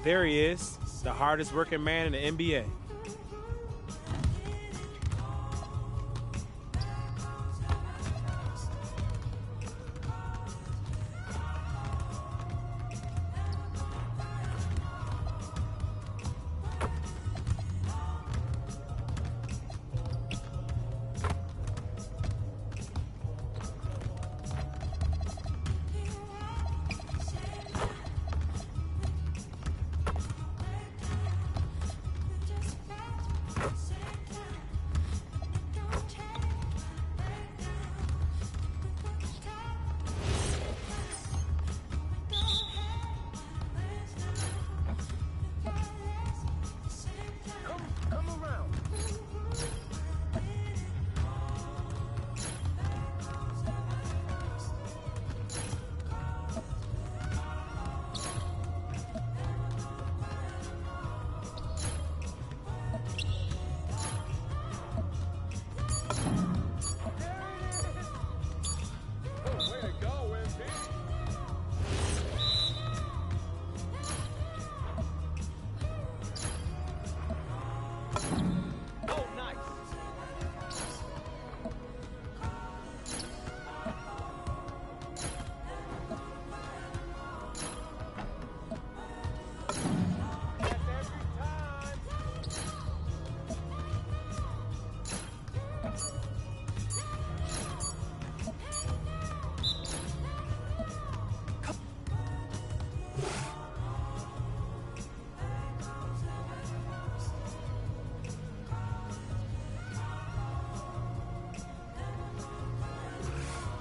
There he is, the hardest working man in the NBA.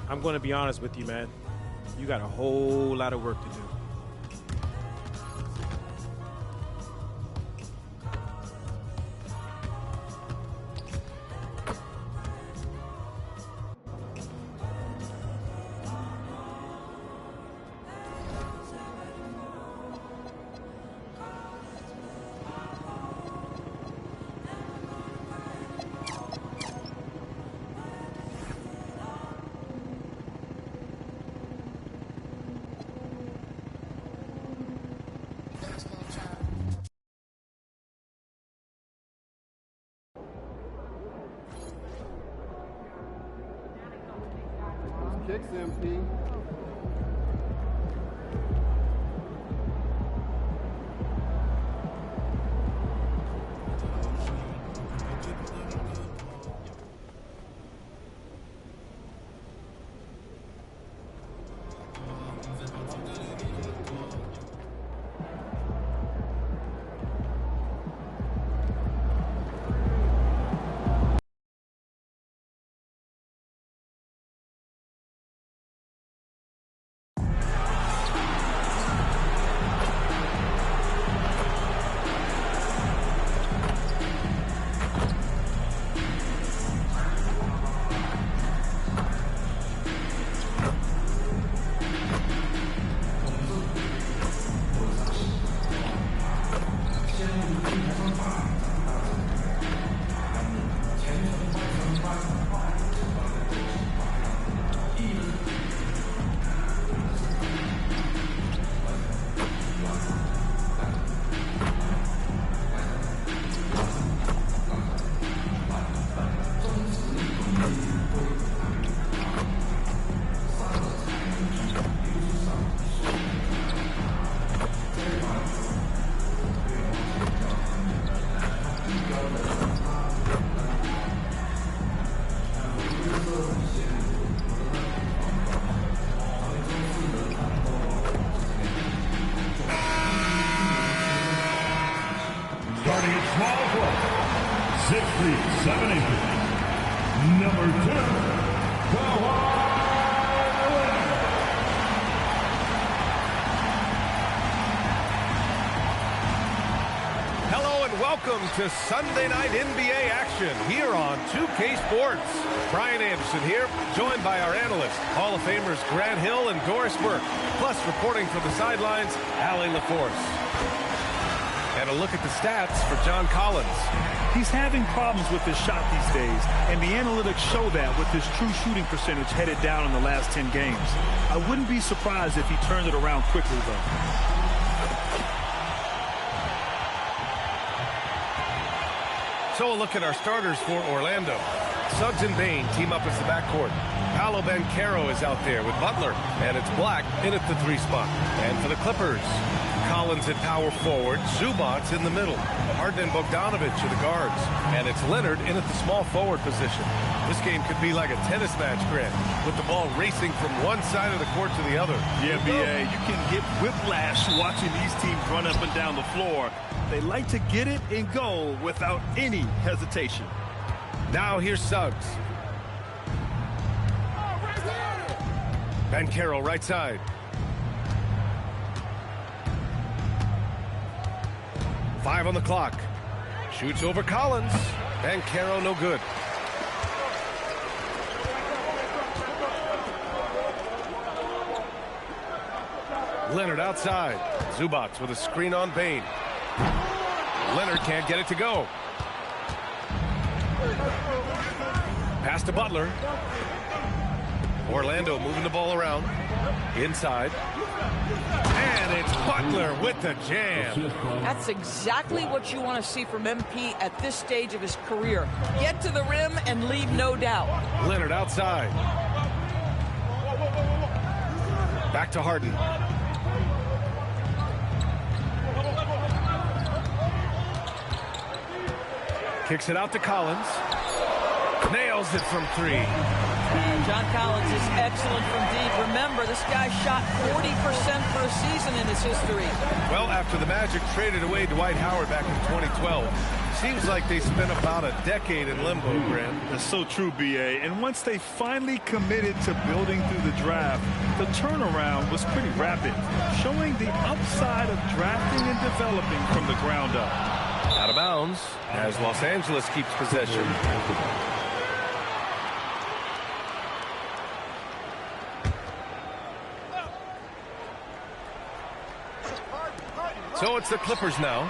I'm going to be honest with you, man. You got a whole lot of work to do. Kicks MP. Starting at small forward, 6 feet 7 inches, number 2, Hello and welcome to Sunday Night NBA action here on 2K Sports. Brian Anderson here, joined by our analysts, Hall of Famers Grant Hill and Doris Burke, plus reporting from the sidelines, Allie LaForce. And a look at the stats for John Collins. He's having problems with his shot these days, and the analytics show that with his true shooting percentage headed down in the last 10 games. I wouldn't be surprised if he turned it around quickly, though. So a look at our starters for Orlando. Suggs and Bain team up as the backcourt. Paolo Banchero is out there with Butler, and it's Black in at the 3 spot. And for the Clippers, Collins at power forward, Zubats in the middle, Harden and Bogdanovich are the guards, and it's Leonard in at the small forward position. This game could be like a tennis match, Grant, with the ball racing from one side of the court to the other. Yeah, B.A., you can get whiplash watching these teams run up and down the floor. They like to get it and go without any hesitation. Now here's Suggs. Banchero right side. Five on the clock. Shoots over Collins. Banchero no good. Leonard outside. Zubats with a screen on Bain. Leonard can't get it to go. Pass to Butler. Orlando moving the ball around. Inside. And it's Butler with the jam. That's exactly what you want to see from MP at this stage of his career. Get to the rim and leave no doubt. Leonard outside. Back to Harden. Kicks it out to Collins. Nails it from 3. John Collins is excellent from deep. Remember, this guy shot 40% for a season in his history. Well, after the Magic traded away Dwight Howard back in 2012, seems like they spent about a decade in limbo, Grant. That's so true, B.A. And once they finally committed to building through the draft, the turnaround was pretty rapid, showing the upside of drafting and developing from the ground up. Out of bounds as Los Angeles keeps possession. So it's the Clippers now.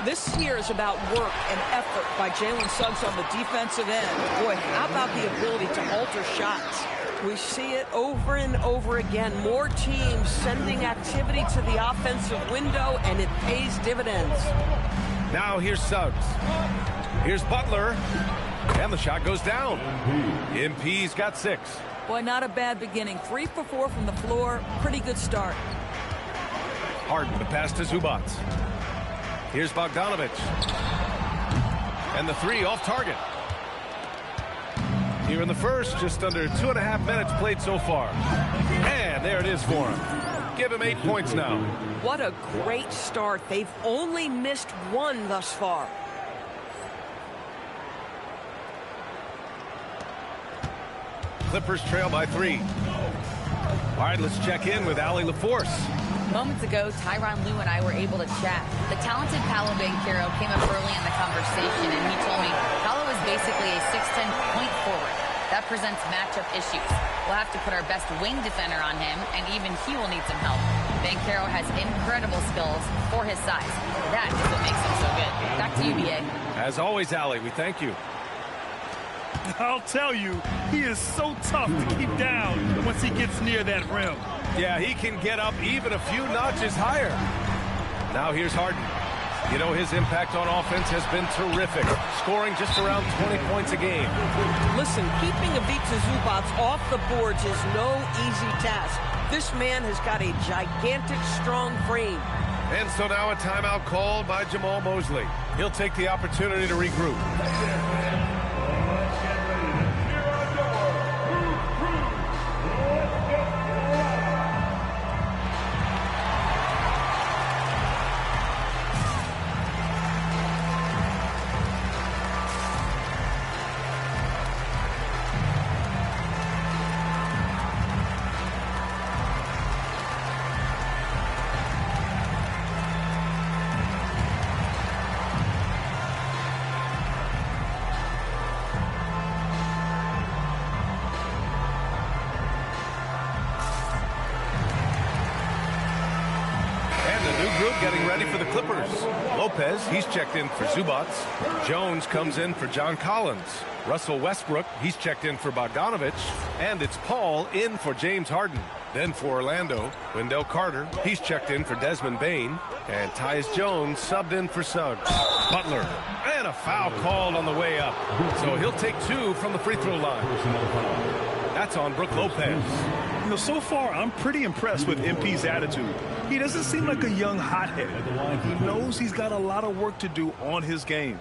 This here is about work and effort by Jalen Suggs on the defensive end. Boy, how about the ability to alter shots? We see it over and over again. More teams sending activity to the offensive window, and it pays dividends. Now here's Suggs. Here's Butler. And the shot goes down. MP's got 6. Boy, not a bad beginning. 3 for 4 from the floor. Pretty good start. Harden to pass to Zubats. Here's Bogdanovich. And the 3 off target. Here in the first, just under 2.5 minutes played so far. And there it is for him. Give him 8 points now. What a great start. They've only missed 1 thus far. Clippers trail by 3. All right, let's check in with Allie LaForce. Moments ago, Tyronn Lue and I were able to chat. The talented Paolo Banchero came up early in the conversation, and he told me Paolo is basically a 6'10" point forward. That presents matchup issues. We'll have to put our best wing defender on him, and even he will need some help. Banchero has incredible skills for his size. That is what makes him so good. Back to you, B.A. As always, Allie, we thank you. I'll tell you, he is so tough to keep down once he gets near that rim. Yeah, he can get up even a few notches higher. Now here's Harden. You know, his impact on offense has been terrific, scoring just around 20 points a game. Listen, keeping Ivica Zubats off the boards is no easy task. This man has got a gigantic, strong frame. And so now a timeout called by Jamal Mosley. He'll take the opportunity to regroup. Getting ready for the Clippers. Lopez, he's checked in for Zubats. Jones comes in for John Collins. Russell Westbrook, he's checked in for Bogdanovich. And it's Paul in for James Harden. Then for Orlando, Wendell Carter, he's checked in for Desmond Bain. And Tyus Jones subbed in for Suggs. Butler, and a a foul called on the way up. So he'll take 2 from the free throw line. That's on Brook Lopez. You know, so far, I'm pretty impressed with MP's attitude. He doesn't seem like a young hothead. He knows he's got a lot of work to do on his game.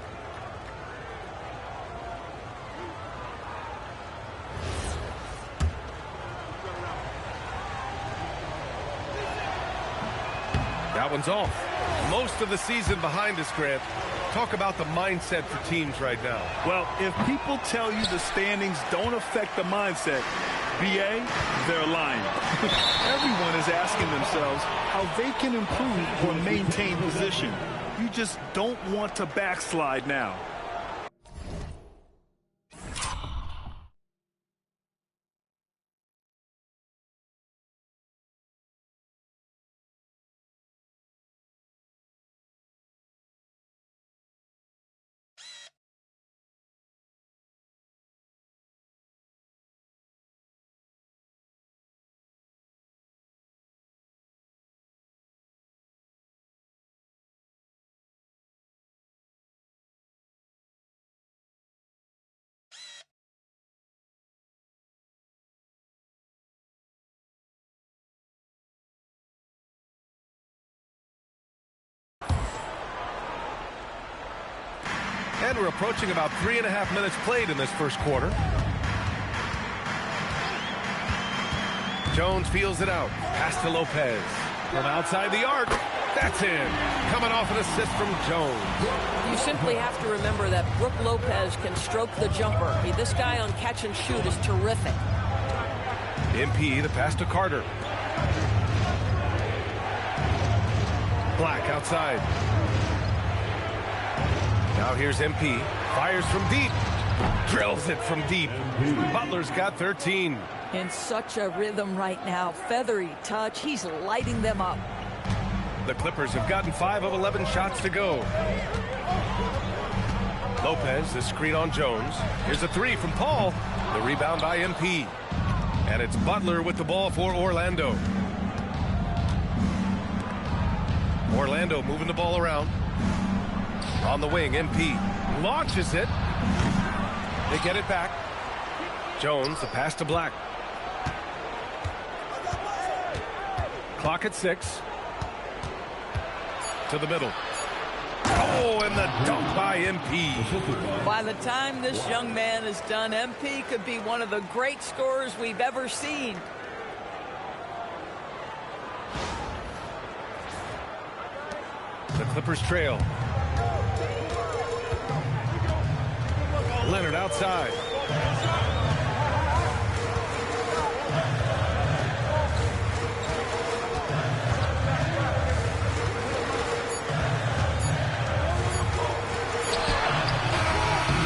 That one's off. Most of the season behind us, Grant. Talk about the mindset for teams right now. Well, if people tell you the standings don't affect the mindset, BA, they're lying. Everyone is asking themselves how they can improve or maintain position. You just don't want to backslide now. And we're approaching about 3.5 minutes played in this first quarter. Jones feels it out. Pass to Lopez. From outside the arc. That's in. Coming off an assist from Jones. You simply have to remember that Brook Lopez can stroke the jumper. I mean, this guy on catch and shoot is terrific. MP, the pass to Carter. Black outside. Now here's MP. Fires from deep. Drills it from deep. Butler's got 13. In such a rhythm right now. Feathery touch. He's lighting them up. The Clippers have gotten 5 of 11 shots to go. Lopez, the screen on Jones. Here's a 3 from Paul. The rebound by MP. And it's Butler with the ball for Orlando. Orlando moving the ball around. On the wing, MP launches it. They get it back. Jones, the pass to Black. Clock at 6. To the middle. Oh, and the dunk by MP. By the time this young man is done, MP could be one of the great scorers we've ever seen. The Clippers trail. Leonard outside.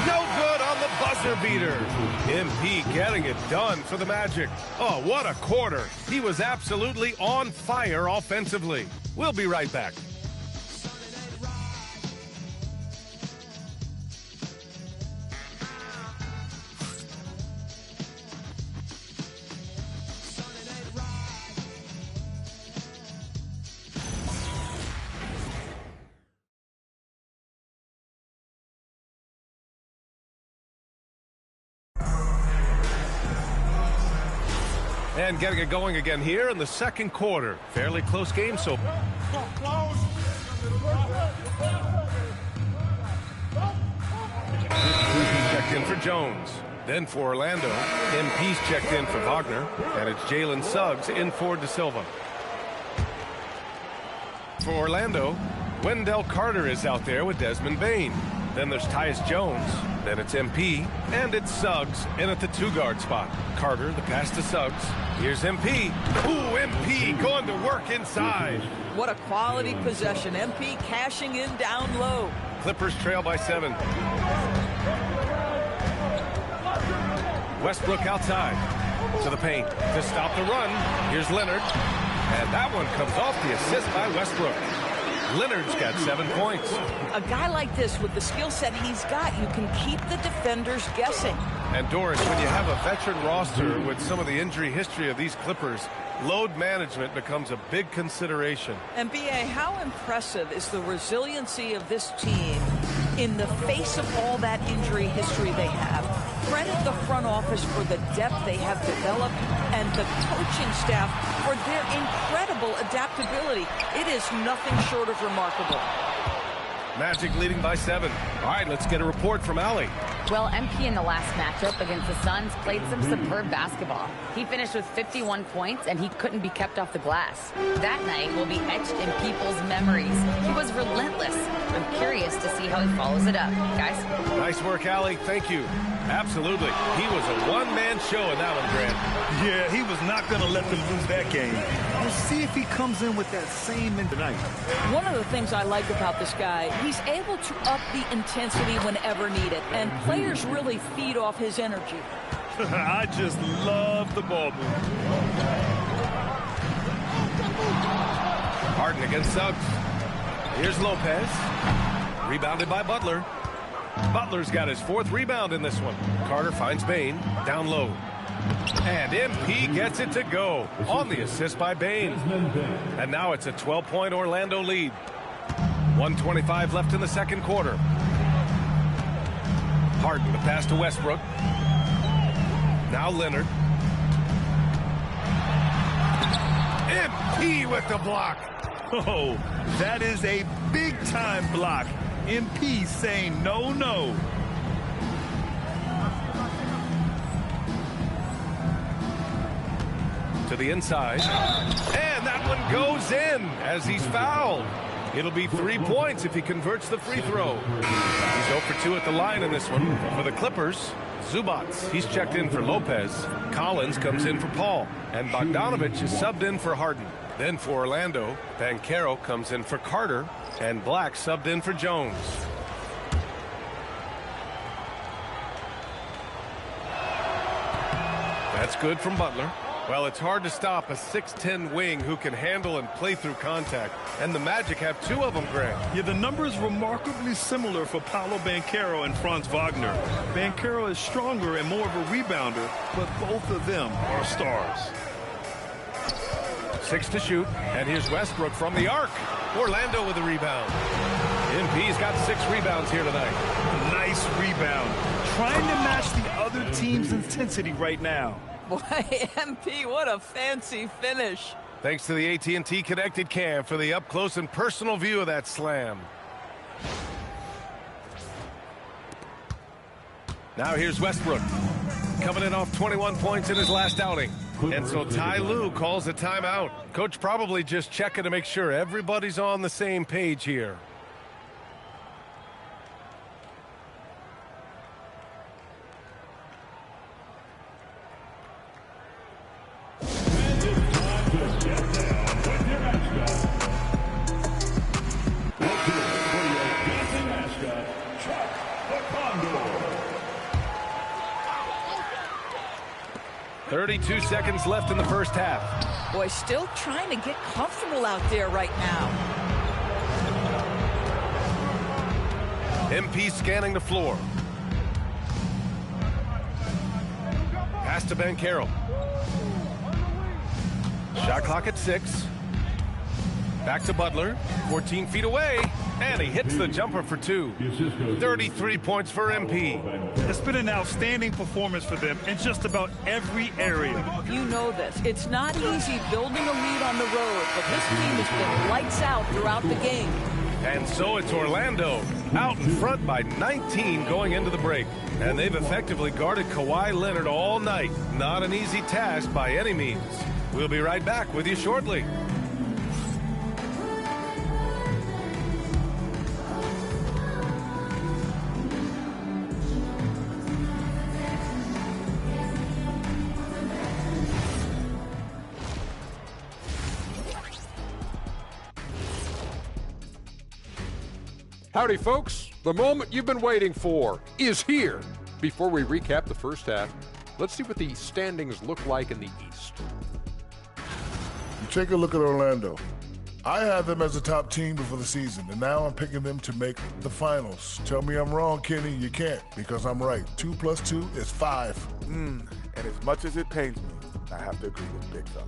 No good on the buzzer beater. MP getting it done for the Magic. Oh, what a quarter. He was absolutely on fire offensively. We'll be right back. And getting it going again here in the second quarter. Fairly close game so checked in for Jones. Then for Orlando. MP's checked in for Wagner. And it's Jalen Suggs in for De Silva. For Orlando, Wendell Carter is out there with Desmond Bane. Then there's Tyus Jones. Then it's MP. And it's Suggs in at the 2-guard spot. Carter, the pass to Suggs. Here's MP. Ooh, MP going to work inside. What a quality possession. MP cashing in down low. Clippers trail by 7. Westbrook outside to the paint to stop the run. Here's Leonard. And that one comes off the assist by Westbrook. Leonard's got 7 points. A guy like this with the skill set he's got, you can keep the defenders guessing. And Doris, when you have a veteran roster with some of the injury history of these Clippers, load management becomes a big consideration. And BA, how impressive is the resiliency of this team in the face of all that injury history they have. Credit the front office for the depth they have developed and the coaching staff for their incredible adaptability. It is nothing short of remarkable. Magic leading by 7. All right, let's get a report from Allie. Well, MP in the last matchup against the Suns played some superb basketball. He finished with 51 points, and he couldn't be kept off the glass. That night will be etched in people's memories. He was relentless. I'm curious to see how he follows it up. Guys? Nice work, Allie. Thank you. Absolutely. He was a one-man show in that one, Grant. Yeah, he was not going to let them lose that game. We'll see if he comes in with that same in tonight. One of the things I like about this guy, he's able to up the intensity whenever needed, and players really feed off his energy. I just love the ball movement. Harden against Suggs. Here's Lopez. Rebounded by Butler. Butler's got his 4th rebound in this one. Carter finds Bain down low. And MP gets it to go on the assist by Bain. And now it's a 12-point Orlando lead. 1:25 left in the second quarter. Harden the pass to Westbrook. Now Leonard. MP with the block. Oh, that is a big-time block. MP saying no, no. To the inside. And that one goes in as he's fouled. It'll be 3 points if he converts the free throw. He's 0 for 2 at the line in this one. For the Clippers, Zubats, he's checked in for Lopez. Collins comes in for Paul. And Bogdanovich is subbed in for Harden. Then for Orlando, Banchero comes in for Carter. And Black subbed in for Jones. That's good from Butler. Well, it's hard to stop a 6'10 wing who can handle and play through contact. And the Magic have 2 of them, Grant. Yeah, the numbers remarkably similar for Paolo Banchero and Franz Wagner. Banchero is stronger and more of a rebounder, but both of them are stars. 6 to shoot, and here's Westbrook from the arc. Orlando with a rebound. MP's got 6 rebounds here tonight. Nice rebound. Trying to match the other team's intensity right now. Boy, MP, what a fancy finish. Thanks to the AT&T Connected Cam for the up-close and personal view of that slam. Now here's Westbrook, coming in off 21 points in his last outing. And so Ty Lue calls a timeout. Coach probably just checking to make sure everybody's on the same page here. mascot, Chuck the Condor. 32 seconds left in the first half. Boy, still trying to get comfortable out there right now. MP scanning the floor. Pass to Banchero. Shot clock at 6. Back to Butler. 14 feet away. And he hits the jumper for 2. 33 points for MP. It's been an outstanding performance for them in just about every area. You know this. It's not easy building a lead on the road, but this team has been lights out throughout the game. And so it's Orlando, out in front by 19 going into the break. And they've effectively guarded Kawhi Leonard all night. Not an easy task by any means. We'll be right back with you shortly. Howdy, folks. The moment you've been waiting for is here. Before we recap the first half, let's see what the standings look like in the East. Take a look at Orlando. I had them as a top team before the season, and now I'm picking them to make the finals. Tell me I'm wrong, Kenny. You can't, because I'm right. 2 plus 2 is 5. And as much as it pains me, I have to agree with Big Fella.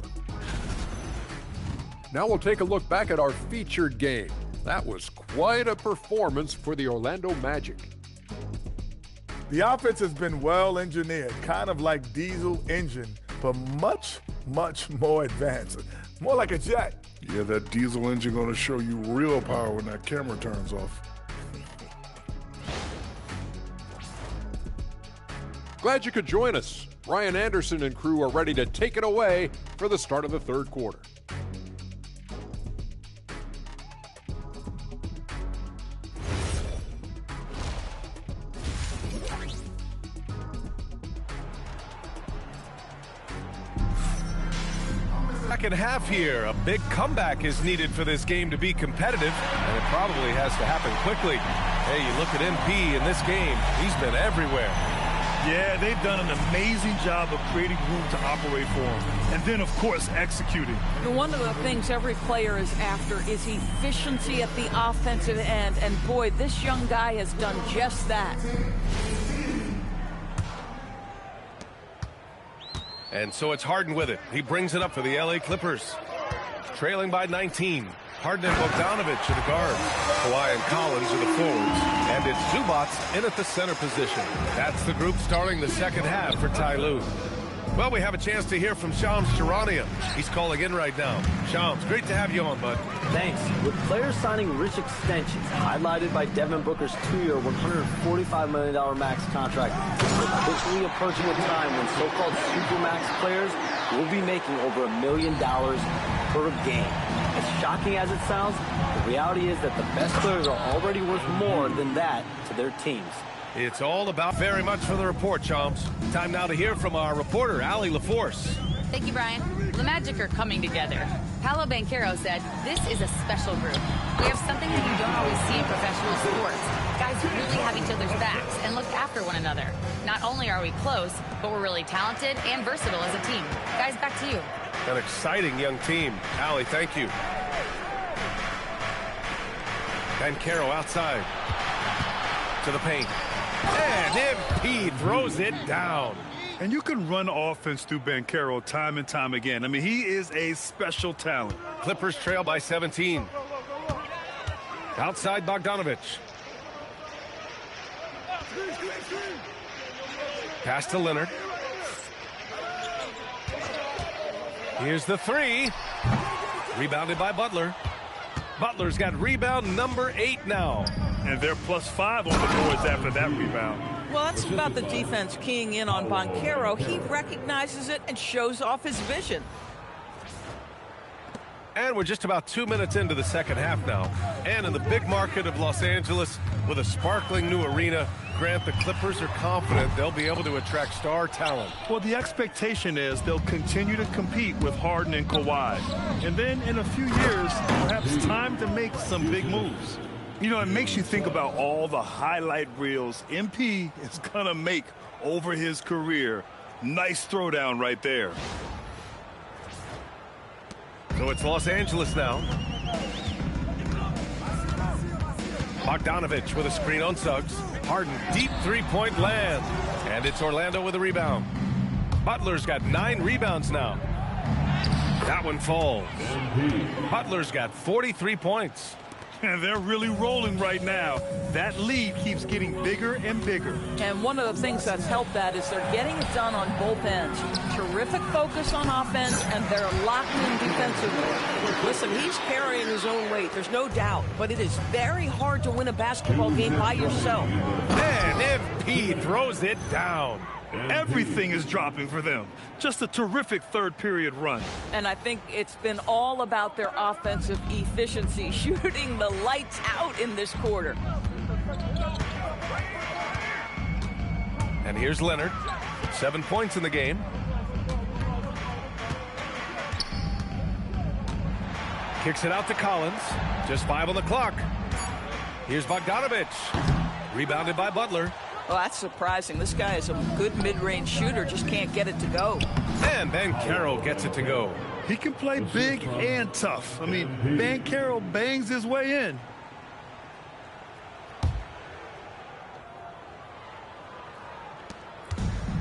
Now we'll take a look back at our featured game. That was quite a performance for the Orlando Magic. The offense has been well engineered, kind of like diesel engine, but much, much more advanced. More like a jet. Yeah, that diesel engine gonna show you real power when that camera turns off. Glad you could join us. Ryan Anderson and crew are ready to take it away for the start of the third quarter. Second half here. A big comeback is needed for this game to be competitive, and it probably has to happen quickly. Hey, you look at MP in this game, he's been everywhere. Yeah, they've done an amazing job of creating room to operate for him. And then, of course, executing. One of the things every player is after is efficiency at the offensive end. And boy, this young guy has done just that. And so it's Harden with it. He brings it up for the LA Clippers. Trailing by 19. Harden and Bogdanovic are the guards. Kawhi and Collins are the forwards. And it's Zubats in at the center position. That's the group starting the second half for Ty Lue. Well, we have a chance to hear from Shams Charania. He's calling in right now. Shams, great to have you on, bud. Thanks. With players signing rich extensions, highlighted by Devin Booker's 2-year, $145 million max contract, we're quickly approaching a time when so-called supermax players will be making over $1 million per game. As shocking as it sounds, the reality is that the best players are already worth more than that to their teams. It's all about very much for the report, Chomps. Time now to hear from our reporter, Allie LaForce. Thank you, Brian. The Magic are coming together. Paolo Banchero said, "This is a special group. We have something that you don't always see in professional sports. Guys really have each other's backs and look after one another. Not only are we close, but we're really talented and versatile as a team. Guys, back to you." An exciting young team. Allie, thank you. Banchero outside to the paint. And MP throws it down. And you can run offense through Banchero time and time again. I mean, he is a special talent. Clippers trail by 17. Outside Bogdanovic. Pass to Leonard. Here's the three. Rebounded by Butler. Butler's got rebound number 8 now. And they're +5 on the boards after that rebound. Well, that's about the defense keying in on Banchero. He recognizes it and shows off his vision. And we're just about 2 minutes into the second half now. And in the big market of Los Angeles, with a sparkling new arena, Grant, the Clippers are confident they'll be able to attract star talent. Well, the expectation is they'll continue to compete with Harden and Kawhi. And then in a few years, perhaps time to make some big moves. You know, it makes you think about all the highlight reels MP is going to make over his career. Nice throwdown right there. So it's Los Angeles now. Bogdanovic with a screen on Suggs. Harden, deep three-point land. And it's Orlando with a rebound. Butler's got 9 rebounds now. That one falls. Butler's got 43 points. And they're really rolling right now. That lead keeps getting bigger and bigger. And one of the things that's helped that is they're getting it done on both ends. Terrific focus on offense, and they're locked in defensively. Listen, he's carrying his own weight, there's no doubt. But it is very hard to win a basketball game by yourself. And MP throws it down. Everything is dropping for them. Just a terrific third period run. And I think it's been all about their offensive efficiency, shooting the lights out in this quarter. And here's Leonard. 7 points in the game. Kicks it out to Collins. Just 5 on the clock. Here's Bogdanovic. Rebounded by Butler. Well, that's surprising. This guy is a good mid-range shooter, just can't get it to go. And Banchero gets it to go. He can play big and tough. I mean, Banchero bangs his way in.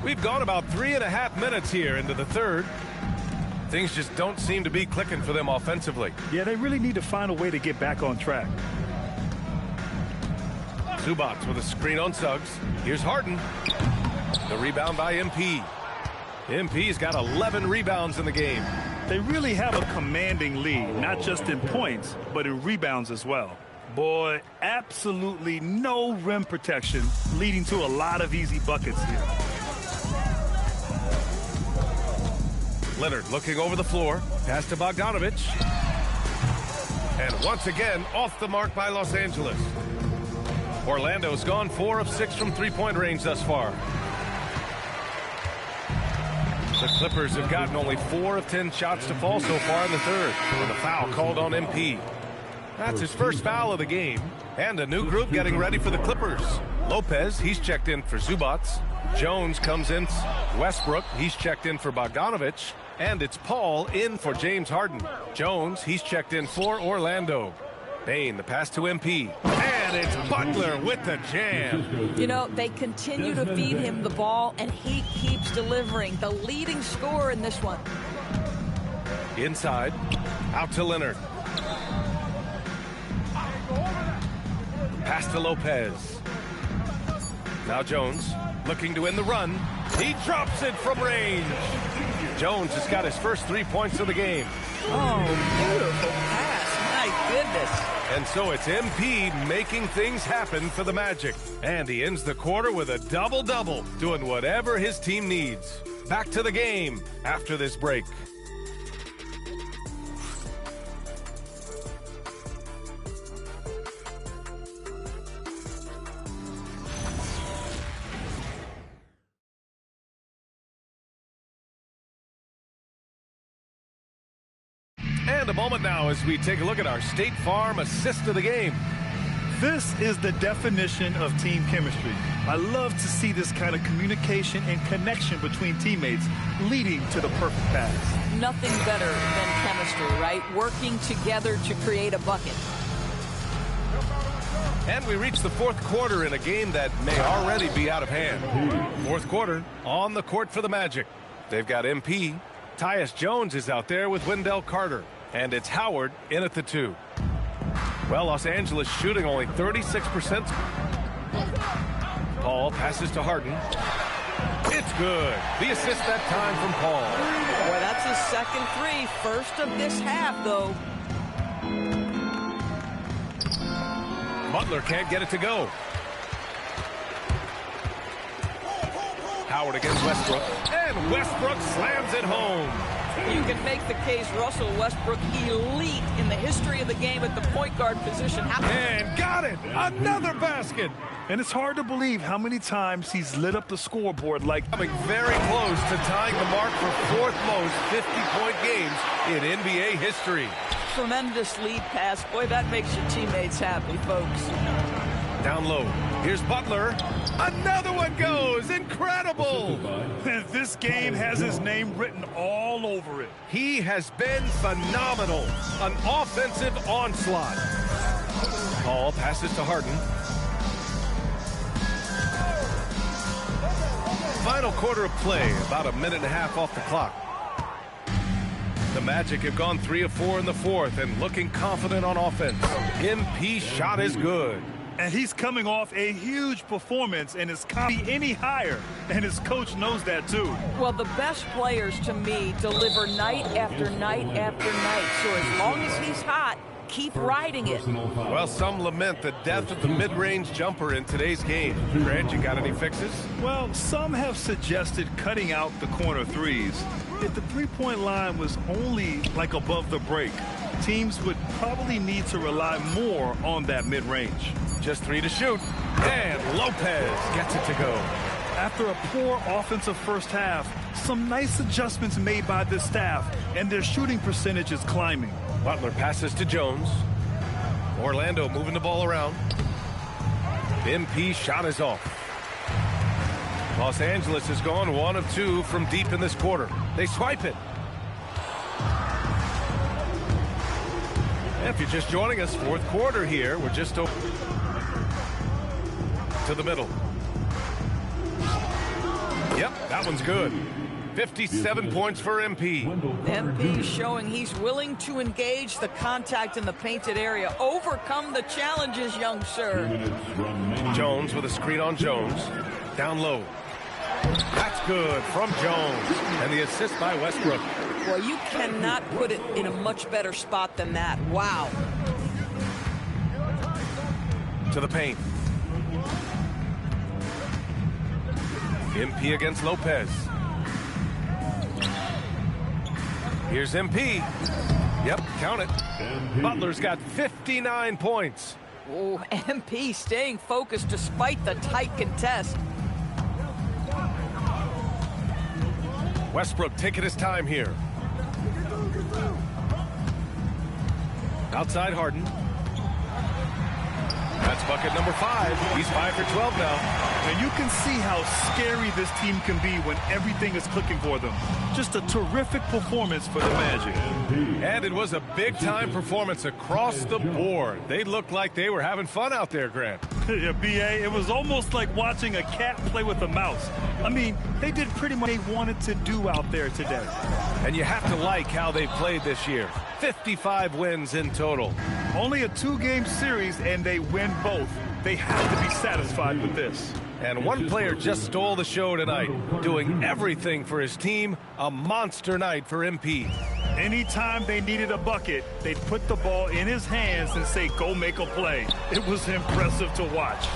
We've gone about 3.5 minutes here into the third. Things just don't seem to be clicking for them offensively. Yeah, they really need to find a way to get back on track. Zubats with a screen on Suggs. Here's Harden. The rebound by MP. MP's got 11 rebounds in the game. They really have a commanding lead, not just in points, but in rebounds as well. Boy, absolutely no rim protection, leading to a lot of easy buckets here. Leonard looking over the floor. Pass to Bogdanovich. And once again, off the mark by Los Angeles. Orlando's gone 4 of 6 from three-point range thus far. The Clippers have gotten only 4 of 10 shots to fall so far in the third. And the foul called on MP. That's his first foul of the game. And a new group getting ready for the Clippers. Lopez, he's checked in for Zubats. Jones comes in. Westbrook, he's checked in for Bogdanovich. And it's Paul in for James Harden. Jones, he's checked in for Orlando. Bain, the pass to MP. And it's Butler with the jam. You know, they continue to feed him the ball, and he keeps delivering. The leading scorer in this one. Inside, out to Leonard. Pass to Lopez. Now Jones looking to end the run. He drops it from range. Jones has got his first 3 points of the game. Oh, beautiful pass. My goodness. And so it's MP making things happen for the Magic. And he ends the quarter with a double-double, doing whatever his team needs. Back to the game after this break. And a moment now as we take a look at our State Farm assist of the game. This is the definition of team chemistry. I love to see this kind of communication and connection between teammates leading to the perfect pass. Nothing better than chemistry, right? Working together to create a bucket. And we reach the fourth quarter in a game that may already be out of hand. Fourth quarter on the court for the Magic. They've got MP. Tyus Jones is out there with Wendell Carter. And it's Howard in at the 2. Well, Los Angeles shooting only 36%. Paul passes to Harden. It's good. The assist that time from Paul. Boy, that's his second 3. First of this half, though. Butler can't get it to go. Howard against Westbrook. And Westbrook slams it home. You can make the case Russell Westbrook elite in the history of the game at the point guard position. And got it! Another basket! And it's hard to believe how many times he's lit up the scoreboard like... Coming very close to tying the mark for 4th most 50-point games in NBA history. Tremendous lead pass. Boy, that makes your teammates happy, folks. Down low. Here's Butler. Another one goes. Incredible. This game has his name written all over it. He has been phenomenal. An offensive onslaught. Paul passes to Harden. Final quarter of play. About a minute and a half off the clock. The Magic have gone 3 of 4 in the fourth and looking confident on offense. MP shot is good. And he's coming off a huge performance and is can't be any higher. And his coach knows that too. Well, the best players to me deliver night after night after night. So as long as he's hot, keep riding it. Well, some lament the death of the mid-range jumper in today's game. Grant, you got any fixes? Well, some have suggested cutting out the corner threes. If the three-point line was only like above the break, teams would probably need to rely more on that mid-range. Just 3 to shoot. And Lopez gets it to go. After a poor offensive first half, some nice adjustments made by this staff, and their shooting percentage is climbing. Butler passes to Jones. Orlando moving the ball around. MP shot is off. Los Angeles has gone 1 of 2 from deep in this quarter. They swipe it. If you're just joining us, fourth quarter here. We're just over to the middle. Yep, that one's good. 57 points for MP. MP showing he's willing to engage the contact in the painted area. Overcome the challenges, young sir. Jones with a screen on Jones. Down low. That's good from Jones. And the assist by Westbrook. Well, you cannot put it in a much better spot than that. Wow. To the paint. MP against Lopez. Here's MP. Yep, count it. Butler's got 59 points. Oh, MP staying focused despite the tight contest. Westbrook taking his time here. Outside Harden. That's bucket number 5. He's 5 for 12 now. And you can see how scary this team can be when everything is clicking for them. Just a terrific performance for the Magic. And it was a big-time performance across the board. They looked like they were having fun out there, Grant. Yeah, B.A., it was almost like watching a cat play with a mouse. I mean, they did pretty much what they wanted to do out there today. And you have to like how they played this year. 55 wins in total. Only a 2-game series, and they win both. They have to be satisfied with this. And one player just stole the show tonight, doing everything for his team. A monster night for MP. Anytime they needed a bucket, they'd put the ball in his hands and say, go make a play. It was impressive to watch.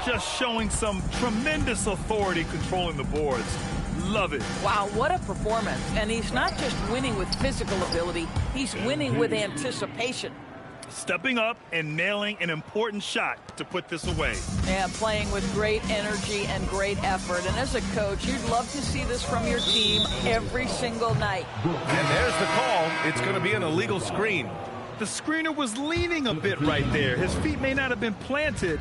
Just showing some tremendous authority controlling the boards. Love it. Wow, what a performance. And he's not just winning with physical ability, he's winning with anticipation. Stepping up and nailing an important shot to put this away. And playing with great energy and great effort. And as a coach, you'd love to see this from your team every single night. And there's the call. It's going to be an illegal screen. The screener was leaning a bit right there. His feet may not have been planted.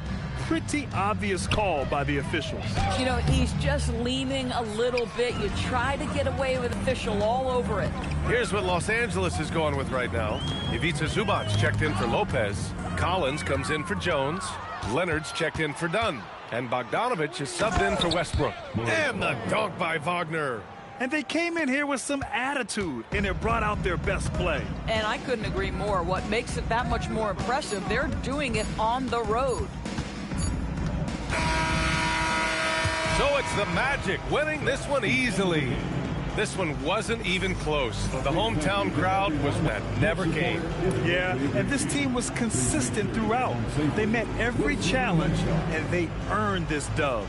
Pretty obvious call by the officials. You know, he's just leaning a little bit. You try to get away with official all over it. Here's what Los Angeles is going with right now. Ivica Zubac checked in for Lopez. Collins comes in for Jones. Leonard's checked in for Dunn. And Bogdanovich is subbed in for Westbrook. And the dunk by Wagner. And they came in here with some attitude, and it brought out their best play. And I couldn't agree more. What makes it that much more impressive, they're doing it on the road. So it's the Magic winning this one easily. This one wasn't even close. The hometown crowd was that never came. Yeah, and this team was consistent throughout. They met every challenge, and they earned this dub.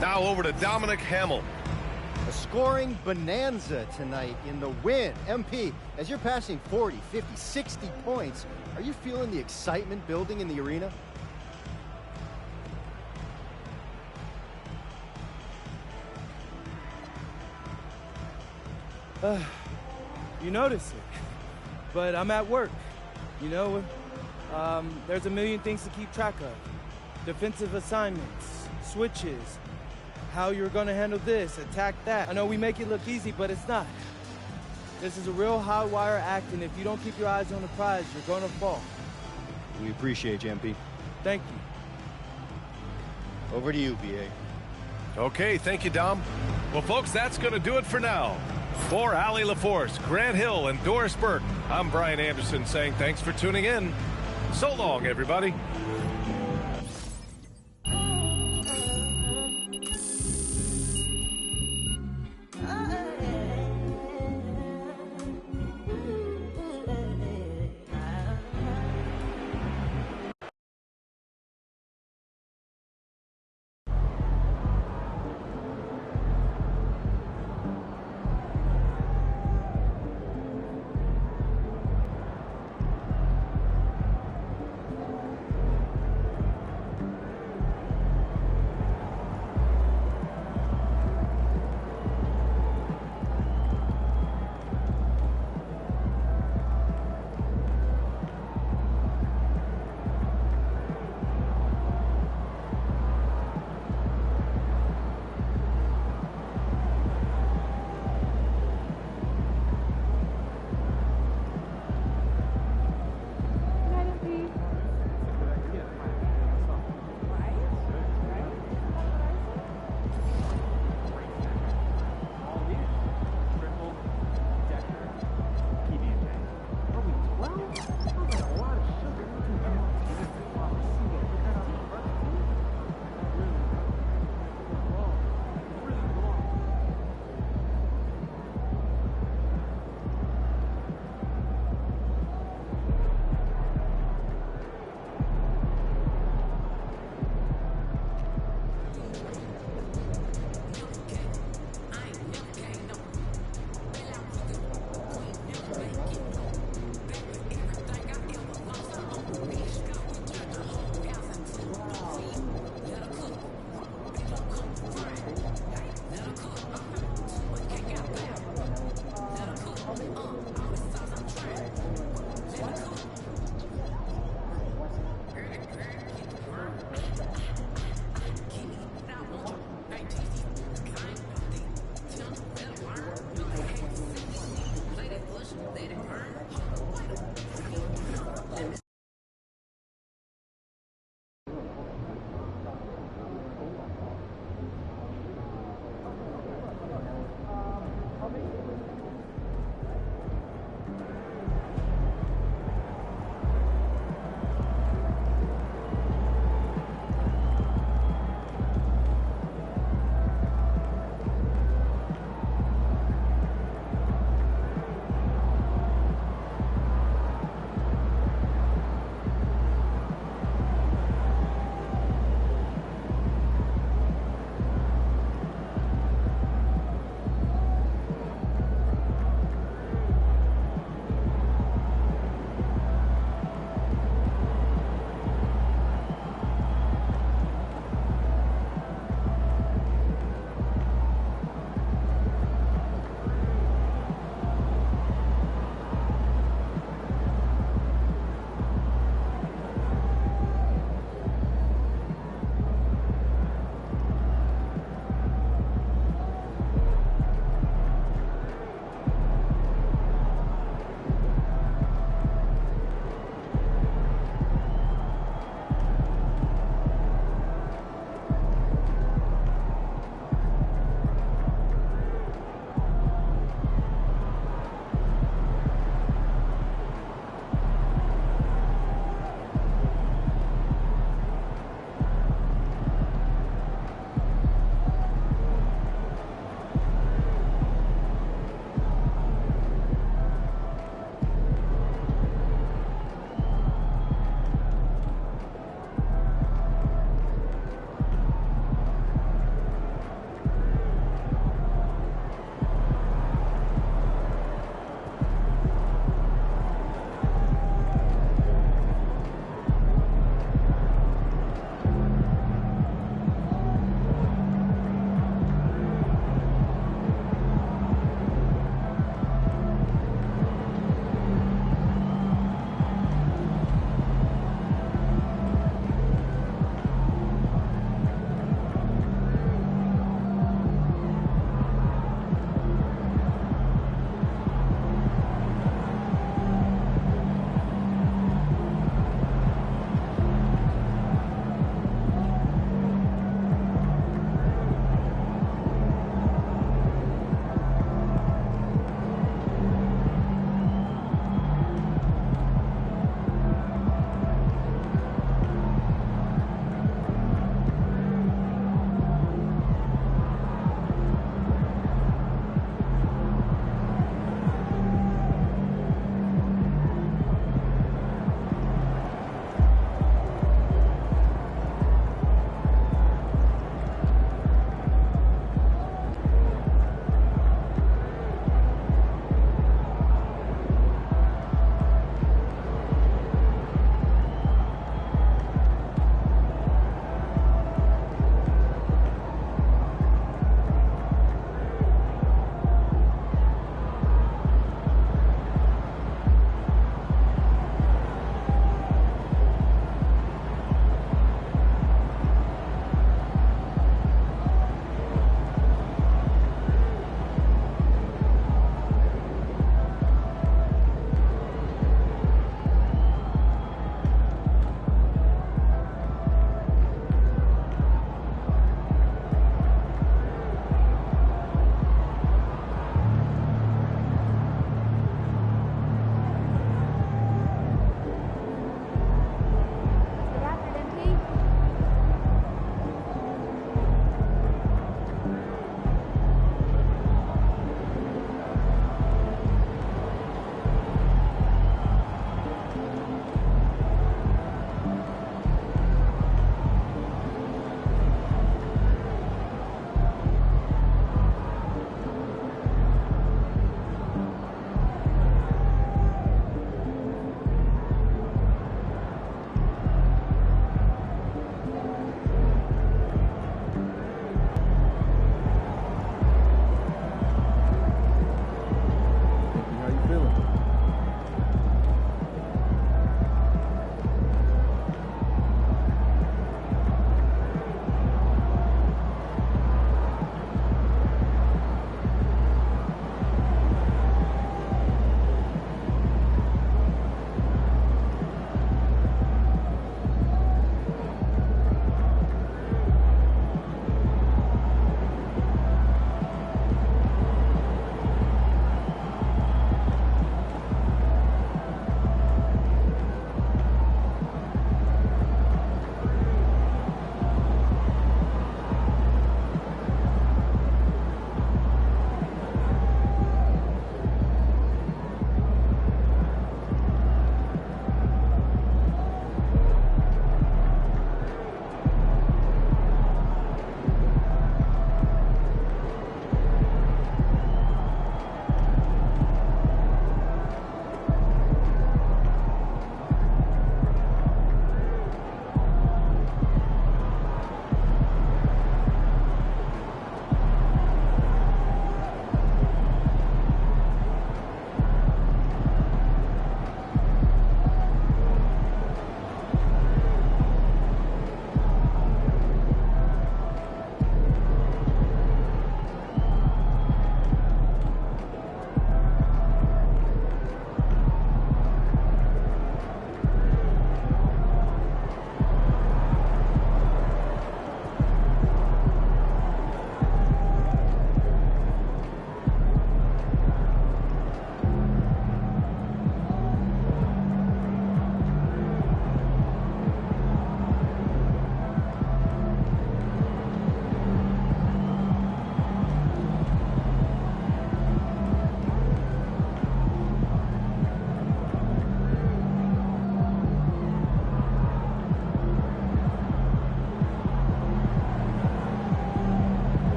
Now over to Dominic Hamill. A scoring bonanza tonight in the win. MP, as you're passing 40, 50, 60 points, are you feeling the excitement building in the arena? You notice it, but I'm at work. You know, there's a million things to keep track of. Defensive assignments, switches, how you're going to handle this, attack that. I know we make it look easy, but it's not. This is a real high wire act, and if you don't keep your eyes on the prize, you're going to fall. We appreciate you, MP. Thank you. Over to you, BA. Okay, thank you, Dom. Well, folks, that's going to do it for now. For Allie LaForce, Grant Hill, and Doris Burke, I'm Brian Anderson saying thanks for tuning in. So long, everybody.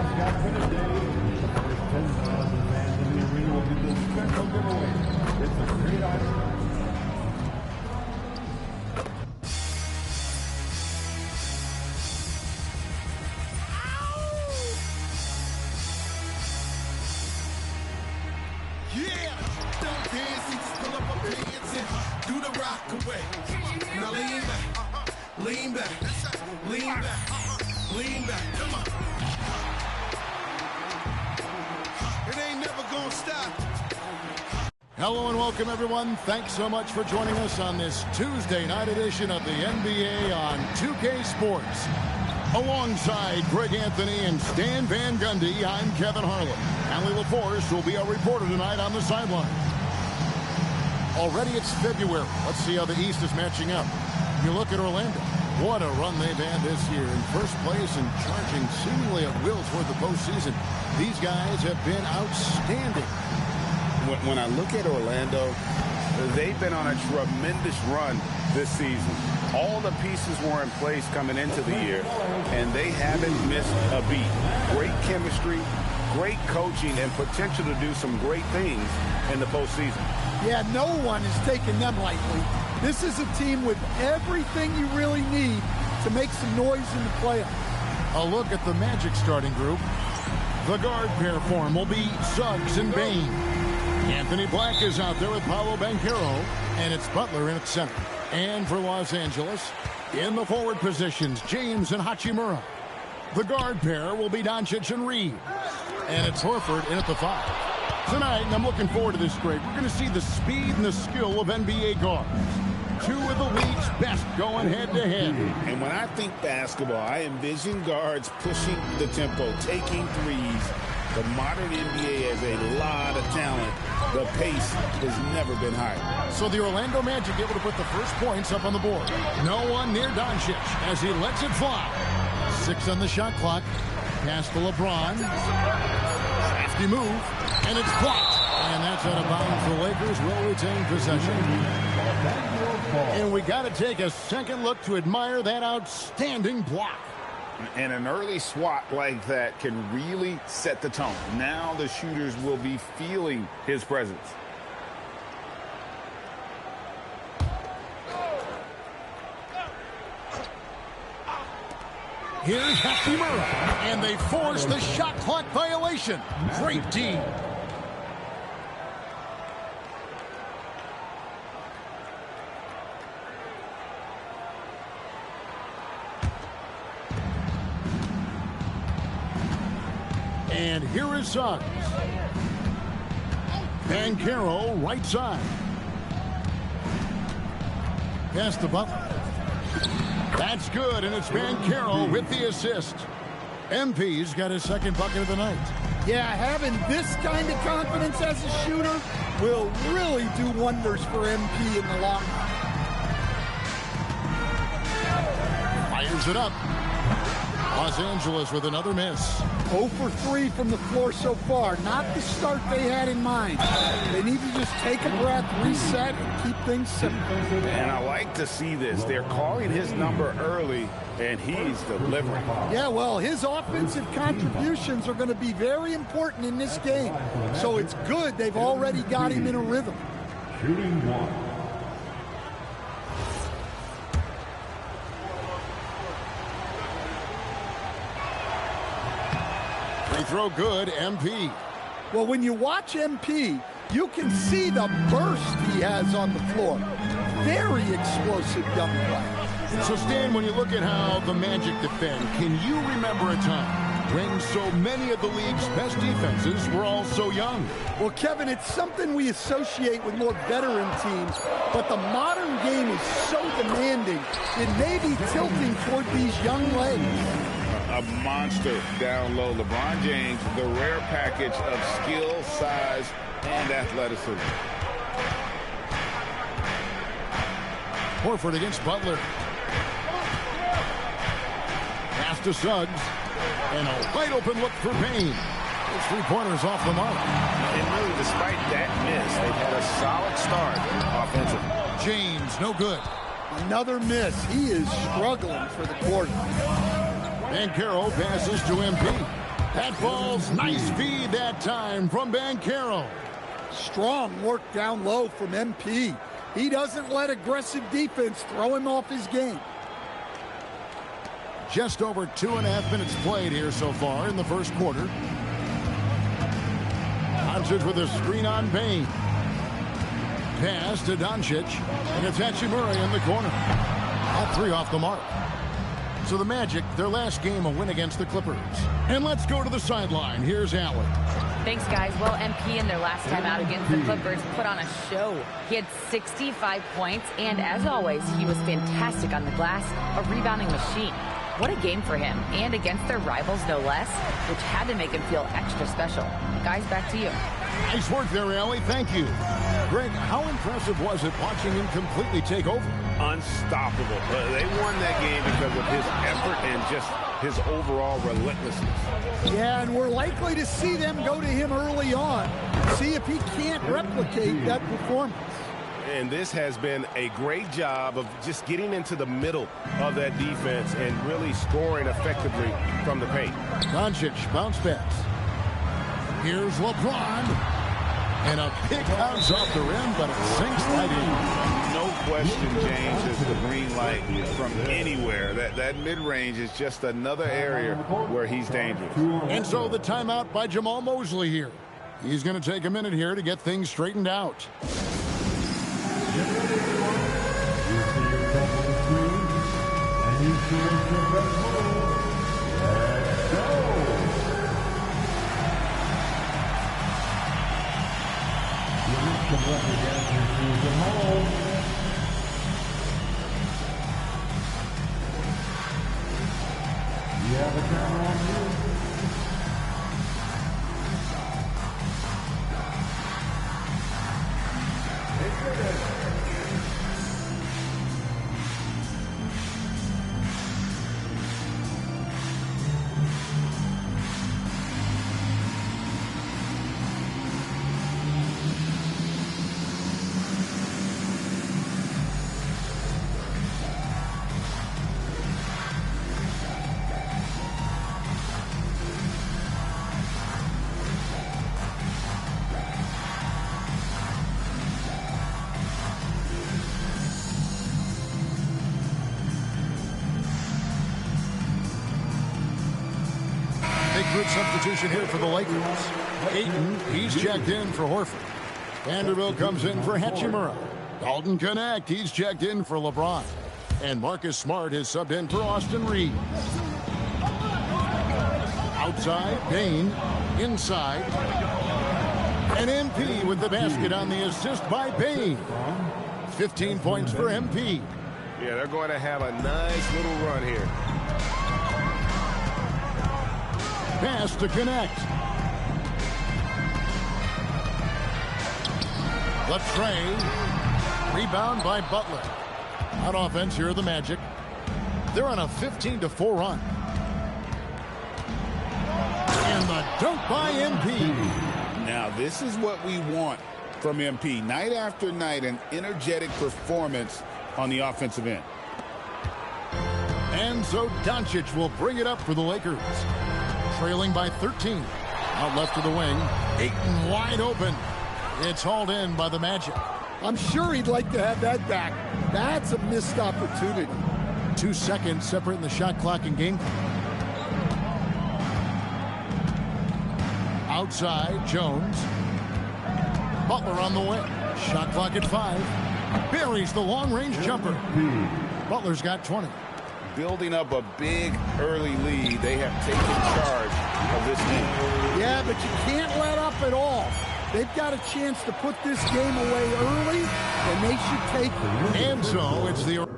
mascot for the day. The first 10,000 fans in the arena will be the special giveaway. It's a great honor. Now lean back, lean back, lean back, lean back, come on. It ain't never gonna stop. Hello and welcome everyone. Thanks so much for joining us on this Tuesday night edition of the NBA on 2K Sports. Alongside Greg Anthony and Stan Van Gundy, I'm Kevin Harlan. Allie LaForce will be our reporter tonight on the sideline. Already it's February. Let's see how the East is matching up. You look at Orlando. What a run they've had this year. In first place and charging seemingly at will's worth the postseason. These guys have been outstanding. When I look at Orlando, they've been on a tremendous run this season. All the pieces were in place coming into the year, and they haven't missed a beat. Great chemistry, great coaching, and potential to do some great things in the postseason. Yeah, no one is taking them lightly. This is a team with everything you really need to make some noise in the playoffs. A look at the Magic starting group. The guard pair form will be Suggs and Bain. Anthony Black is out there with Paolo Banchero, and it's Butler in at center. And for Los Angeles, in the forward positions, James and Hachimura. The guard pair will be Doncic and Reeves. And it's Horford in at the 5. Tonight, and I'm looking forward to this, Greg, we're going to see the speed and the skill of NBA guards. Two of the league's best going head-to-head. And when I think basketball, I envision guards pushing the tempo, taking threes. The modern NBA has a lot of talent. The pace has never been higher. So the Orlando Magic able to put the first points up on the board. No one near Doncic as he lets it fly. 6 on the shot clock. Pass to LeBron. Safety move. And it's blocked. And that's out of bounds. The Lakers will retain possession. And we got to take a second look to admire that outstanding block. And an early swat like that can really set the tone. Now the shooters will be feeling his presence. Here's Hachimura, and they force the shot clock violation. Great D. And here is Suggs. Banchero, right side. Pass to Butler. That's good, and it's Banchero with the assist. MP's got his second bucket of the night. Yeah, having this kind of confidence as a shooter will really do wonders for MP in the locker room. Fires it up. Los Angeles with another miss. 0 for 3 from the floor so far. Not the start they had in mind. They need to just take a breath, reset, and keep things simple. And I like to see this. They're calling his number early, and he's delivering. Yeah, well, his offensive contributions are going to be very important in this game. So it's good they've already got him in a rhythm. Shooting 1. Throw good, MP. Well, when you watch MP, you can see the burst he has on the floor. Very explosive young player. So, Stan, when you look at how the Magic defend, can you remember a time when so many of the league's best defenses were all so young? Well, Kevin, it's something we associate with more veteran teams, but the modern game is so demanding, it may be tilting toward these young legs. A monster down low. LeBron James, the rare package of skill, size, and athleticism. Horford against Butler. Pass to Suggs. And a wide open look for Payne. His three-pointers off the mark. And really, despite that miss, they've had a solid start offensively. James, no good. Another miss. He is struggling for the quarter. Banchero passes to MP. That ball's nice feed that time from Banchero. Strong work down low from MP. He doesn't let aggressive defense throw him off his game. Just over 2.5 minutes played here so far in the first quarter. Doncic with a screen on Bain. Pass to Doncic, and it's Hachimura in the corner. All three off the mark. So the Magic, their last game, a win against the Clippers. And let's go to the sideline. Here's Allen. Thanks, guys. Well, MP in their last time out against the Clippers put on a show. He had 65 points, and as always, he was fantastic on the glass, a rebounding machine. What a game for him, and against their rivals, no less, which had to make him feel extra special. Guys, back to you. Nice work there, Allie. Thank you. Greg, how impressive was it watching him completely take over? Unstoppable. They won that game because of his effort and just his overall relentlessness. Yeah, and we're likely to see them go to him early on. See if he can't replicate that performance. And this has been a great job of just getting into the middle of that defense and really scoring effectively from the paint. Doncic bounce pass. Here's LeBron. And a big bounce off the rim, but it sinks right in. No question, James, is the green light from anywhere. That mid-range is just another area where he's dangerous. And so the timeout by Jamal Mosley here. He's going to take a minute here to get things straightened out. Group substitution here for the Lakers. Ayton, he's checked in for Horford. Vanderbilt comes in for Hachimura. Dalton Connect, he's checked in for LeBron. And Marcus Smart has subbed in for Austin Reeves. Outside, Bain. Inside. And MP with the basket on the assist by Bain. 15 points for MP. Yeah, they're going to have a nice little run here. Pass to Connect. Latrey. Rebound by Butler. On offense, here are the Magic. They're on a 15-4 run. And the dunk by MP. Now, this is what we want from MP. Night after night, an energetic performance on the offensive end. And so Doncic will bring it up for the Lakers. Trailing by 13. Out left to the wing. Ayton wide open. It's hauled in by the Magic. I'm sure he'd like to have that back. That's a missed opportunity. 2 seconds separating the shot clock and game clock. Outside, Jones. Butler on the wing. Shot clock at 5. Buries the long-range jumper. Butler's got 20. Building up a big early lead. They have taken charge of this game. Yeah, but you can't let up at all. They've got a chance to put this game away early, and they should take it. And so it's the...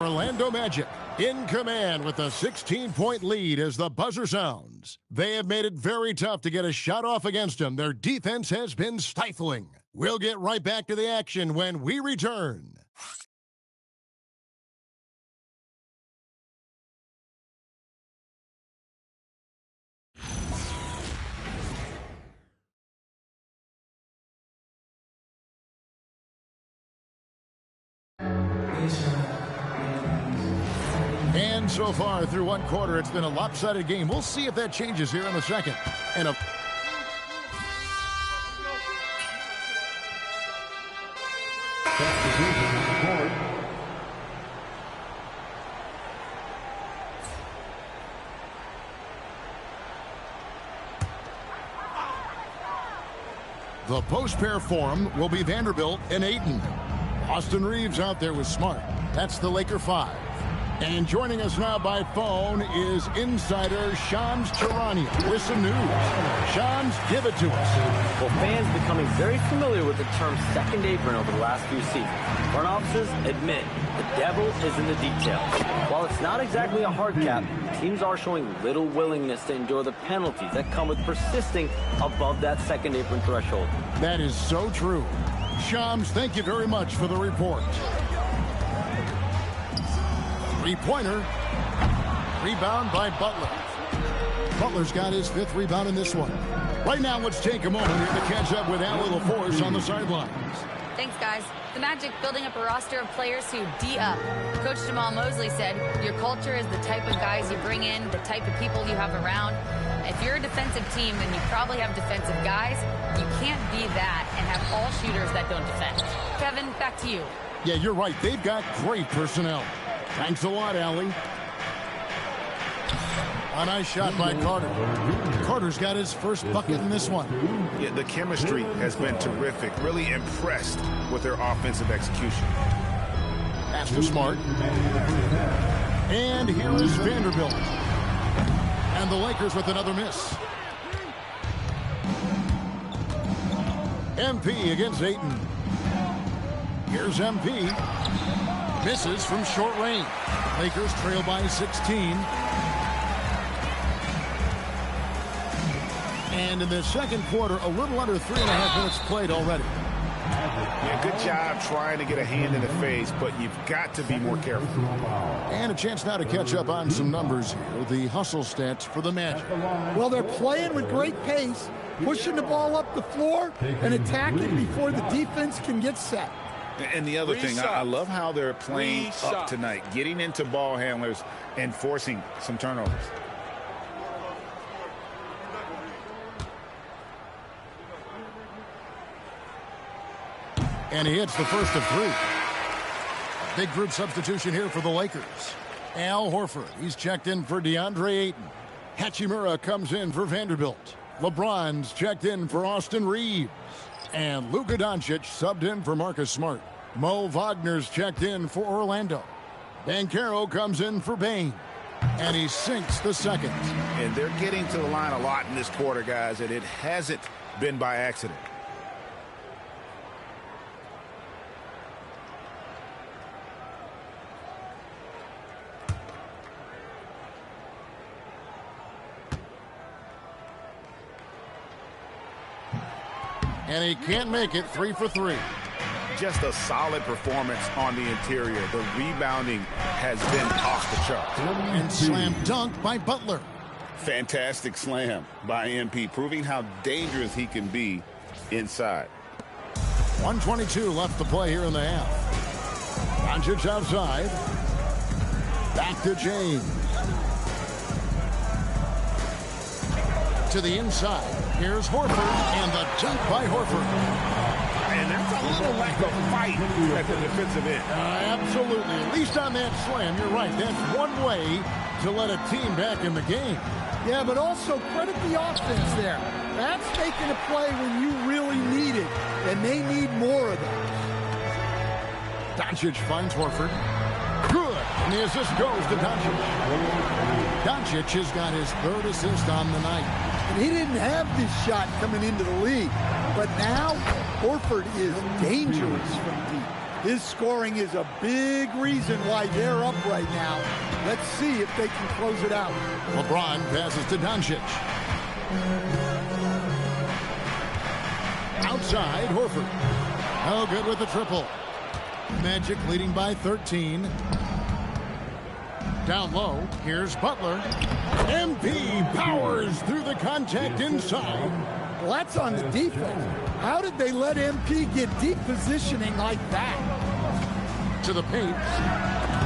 Orlando Magic in command with a 16-point lead as the buzzer sounds. They have made it very tough to get a shot off against them. Their defense has been stifling. We'll get right back to the action when we return. And so far through one quarter, it's been a lopsided game. We'll see if that changes here in the second. And the post pair for him will be Vanderbilt and Ayton. Austin Reeves out there with Smart. That's the Laker 5. And joining us now by phone is insider Shams Charania with some news. Shams, give it to us. Well, fans becoming very familiar with the term second apron over the last few seasons. Front offices admit the devil is in the details. While it's not exactly a hard cap, teams are showing little willingness to endure the penalties that come with persisting above that second apron threshold. That is so true. Shams, thank you very much for the report. Three-pointer. Rebound by Butler. Butler's got his 5th rebound in this one. Right now, let's take a moment here to catch up with Allie LaForce on the sidelines. Thanks, guys. The Magic building up a roster of players who D-up. Coach Jamal Mosley said, your culture is the type of guys you bring in, the type of people you have around. If you're a defensive team, then you probably have defensive guys. You can't be that and have all shooters that don't defend. Kevin, back to you. Yeah, you're right. They've got great personnel. Thanks a lot, Allie. A nice shot by Carter. Carter's got his first bucket in this one. Yeah, the chemistry has been terrific. Really impressed with their offensive execution. Pass to Smart. And here is Vanderbilt. And the Lakers with another miss. MP against Ayton. Here's MP. Misses from short range. Lakers trail by 16. And in the second quarter, a little under 3.5 minutes played already. Yeah, good job trying to get a hand in the face, but you've got to be more careful. And a chance now to catch up on some numbers here. The hustle stats for the Magic. Well, they're playing with great pace, pushing the ball up the floor and attacking before the defense can get set. And the other thing, I love how they're playing up tonight, getting into ball handlers and forcing some turnovers. And he hits the first of 3. A big group substitution here for the Lakers. Al Horford, he's checked in for DeAndre Ayton. Hachimura comes in for Vanderbilt. LeBron's checked in for Austin Reeves. And Luka Doncic subbed in for Marcus Smart. Mo Wagner's checked in for Orlando. Banchero comes in for Bane. And he sinks the second. And they're getting to the line a lot in this quarter, guys, and it hasn't been by accident. And he can't make it. 3 for 3. Just a solid performance on the interior. The rebounding has been off the charts. And slam dunk by Butler. Fantastic slam by MP, proving how dangerous he can be inside. 1:22 left to play here in the half. Doncic outside. Back to James. To the inside. Here's Horford, and the jump by Horford. And that's a little lack of fight at the defensive end. Absolutely. At least on that slam, you're right. That's one way to let a team back in the game. Yeah, but also credit the offense there. That's making a play when you really need it, and they need more of those. Doncic finds Horford. Good. And the assist goes to Doncic. Doncic has got his 3rd assist on the night. And he didn't have this shot coming into the league. But now, Horford is dangerous from deep. His scoring is a big reason why they're up right now. Let's see if they can close it out. LeBron passes to Doncic. Outside, Horford. No good with the triple. Magic leading by 13. Down low, here's Butler. MP powers through the contact inside. Well, that's on the defense. How did they let MP get deep positioning like that? To the paint.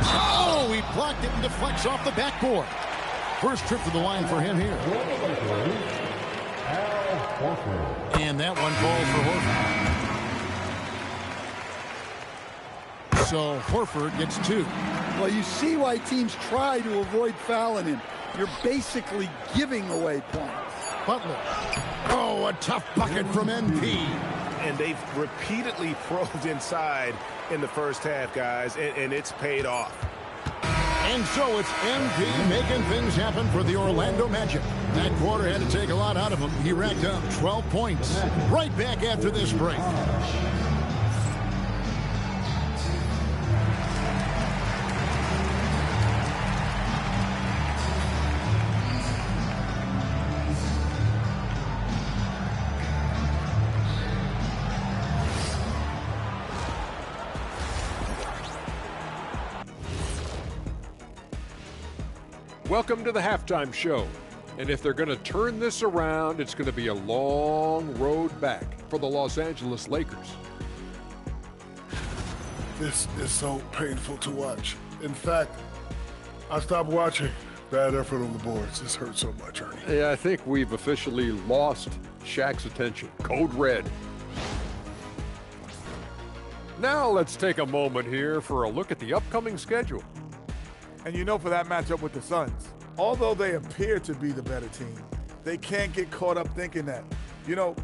Oh, he blocked it and deflects off the backboard. First trip to the line for him here. And that one falls for Horford. So Horford gets 2. Well, you see why teams try to avoid fouling him. You're basically giving away points. Butler. Oh, a tough bucket from MP. And they've repeatedly probed inside in the first half, guys, and it's paid off. And so it's MP making things happen for the Orlando Magic. That quarter had to take a lot out of him. He racked up 12 points. Right back after this break. Welcome to the halftime show. And if they're going to turn this around, it's going to be a long road back for the Los Angeles Lakers. This is so painful to watch. In fact, I stopped watching. Bad effort on the boards. This hurts so much, Ernie. Yeah, I think we've officially lost Shaq's attention. Code red. Now let's take a moment here for a look at the upcoming schedule. And you know, for that matchup with the Suns, although they appear to be the better team, they can't get caught up thinking that. You know,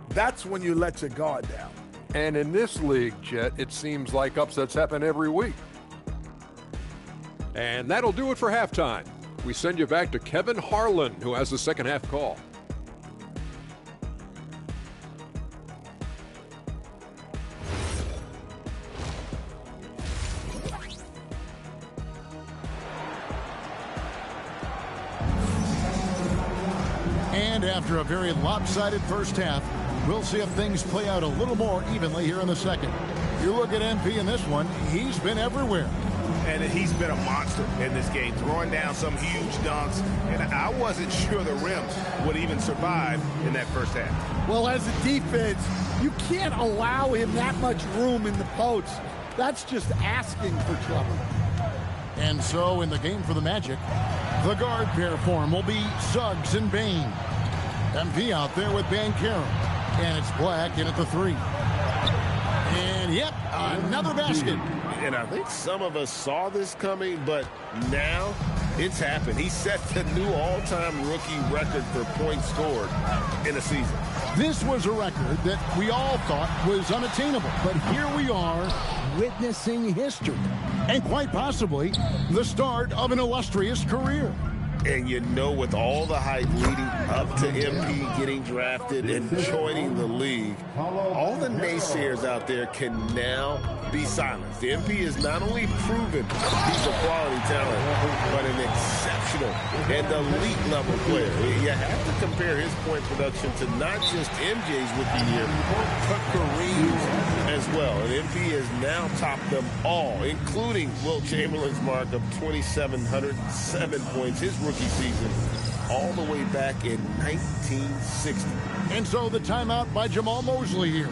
that's when you let your guard down. And in this league, Jet, it seems like upsets happen every week. And that'll do it for halftime. We send you back to Kevin Harlan, who has the second half call. And after a very lopsided first half, we'll see if things play out a little more evenly here in the second. You look at MP in this one, he's been everywhere. And he's been a monster in this game, throwing down some huge dunks. And I wasn't sure the rim would even survive in that first half. Well, as a defense, you can't allow him that much room in the post. That's just asking for trouble. And so in the game for the Magic, the guard pair form will be Suggs and Bain. MP out there with Banchero. And it's Black in at the 3. And yep, another basket. And I think some of us saw this coming, but now it's happened. He set the new all-time rookie record for points scored in a season. This was a record that we all thought was unattainable, but here we are witnessing history, and quite possibly the start of an illustrious career. And you know, with all the hype leading up to MP getting drafted and joining the league, all the naysayers out there can now be silenced. The MP is not only proven he's a quality talent, but an exceptional and elite level player. You have to compare his point production to not just MJ's rookie year, but Kareem's as well. And MP has now topped them all, including Wilt Chamberlain's mark of 2,707 points, his rookie season, all the way back in 1960. And so the timeout by Jamal Mosley here.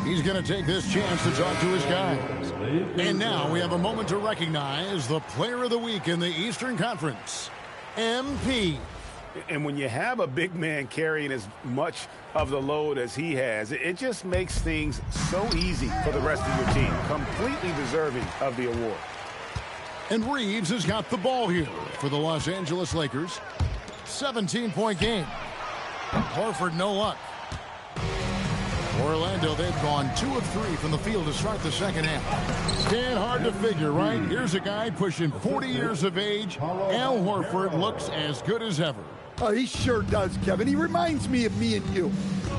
He's going to take this chance to talk to his guys. And now we have a moment to recognize the player of the week in the Eastern Conference, MP. And when you have a big man carrying as much of the load as he has, it just makes things so easy for the rest of your team. Completely deserving of the award. And Reeves has got the ball here for the Los Angeles Lakers. 17-point game. Horford, no luck. Orlando, they've gone 2 of 3 from the field to start the second half. Can't hard to figure, right? Here's a guy pushing 40 years of age. Al Horford looks as good as ever. Oh, he sure does, Kevin. He reminds me of me and you.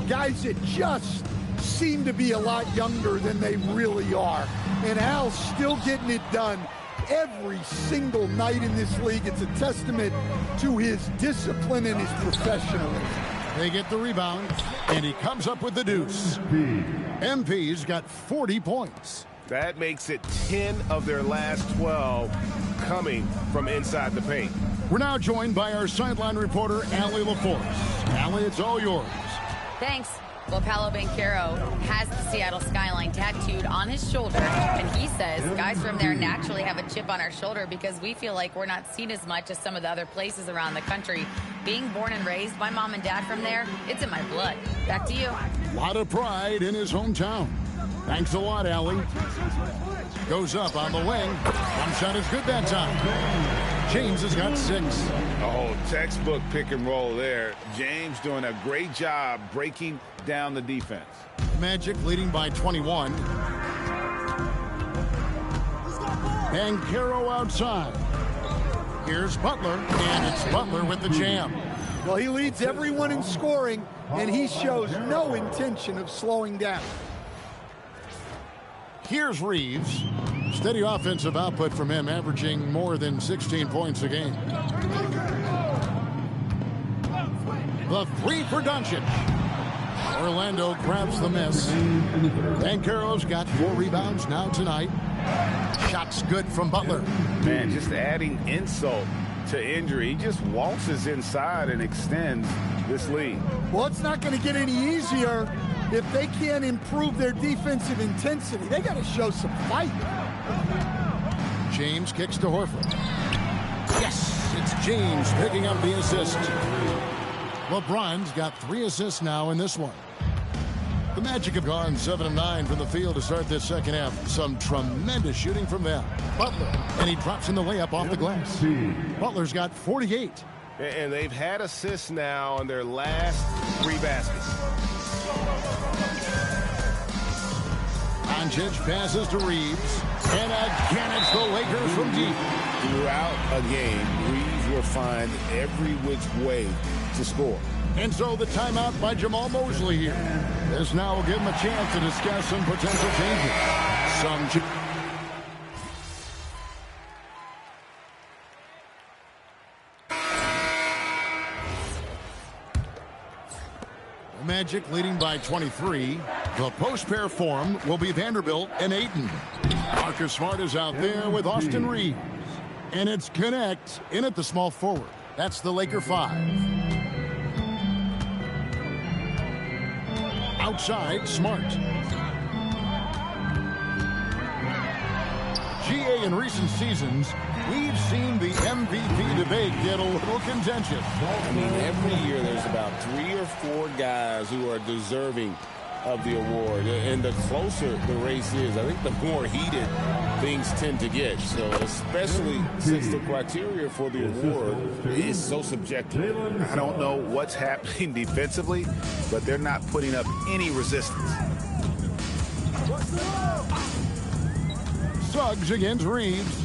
Guys that just seem to be a lot younger than they really are. And Al's still getting it done every single night in this league. It's a testament to his discipline and his professionalism. They get the rebound, and he comes up with the deuce. MP's got 40 points. That makes it 10 of their last 12 coming from inside the paint. We're now joined by our sideline reporter, Allie LaForce. Allie, it's all yours. Thanks. Well, Paolo Banchero has the Seattle skyline tattooed on his shoulder, and he says guys from there naturally have a chip on our shoulder because we feel like we're not seen as much as some of the other places around the country. Being born and raised, my mom and dad from there, it's in my blood. Back to you. A lot of pride in his hometown. Thanks a lot, Allie. Goes up on the wing. One shot is good that time. James has got 6. Oh, textbook pick and roll there. James doing a great job breaking down the defense. Magic leading by 21. Banchero outside. Here's Butler, and it's Butler with the jam. Well, he leads everyone in scoring, and he shows no intention of slowing down. Here's Reeves. Steady offensive output from him, averaging more than 16 points a game. The 3 for Doncic. Orlando grabs the miss. Banchero's got 4 rebounds now tonight. Shots good from Butler. Man, just adding insult to injury. He just waltzes inside and extends this lead. Well, it's not going to get any easier if they can't improve their defensive intensity. They got to show some fight. James kicks to Horford. Yes, it's James picking up the assist. LeBron's got 3 assists now in this one. The Magic have gone 7 of 9 from the field to start this second half. Some tremendous shooting from them. Butler, and he drops in the layup off the glass. Butler's got 48. And they've had assists now on their last 3 baskets. Doncic passes to Reeves. And again, it's the Lakers from deep. Throughout a game, Reeves will find every which way to score. And so the timeout by Jamal Mosley here. This now will give him a chance to discuss some potential changes. The Magic leading by 23. The post pair form will be Vanderbilt and Ayton. Marcus Smart is out there with Austin Reeves. And it's Connect in at the small forward. That's the Laker 5. Outside, Smart. GA in recent seasons, we've seen the MVP debate get a little contentious. I mean, every year there's about 3 or 4 guys who are deserving of the award. And the closer the race is, I think the more heated things tend to get. So especially since the criteria for the award is so subjective. I don't know what's happening defensively, but they're not putting up any resistance. Suggs against Reeves.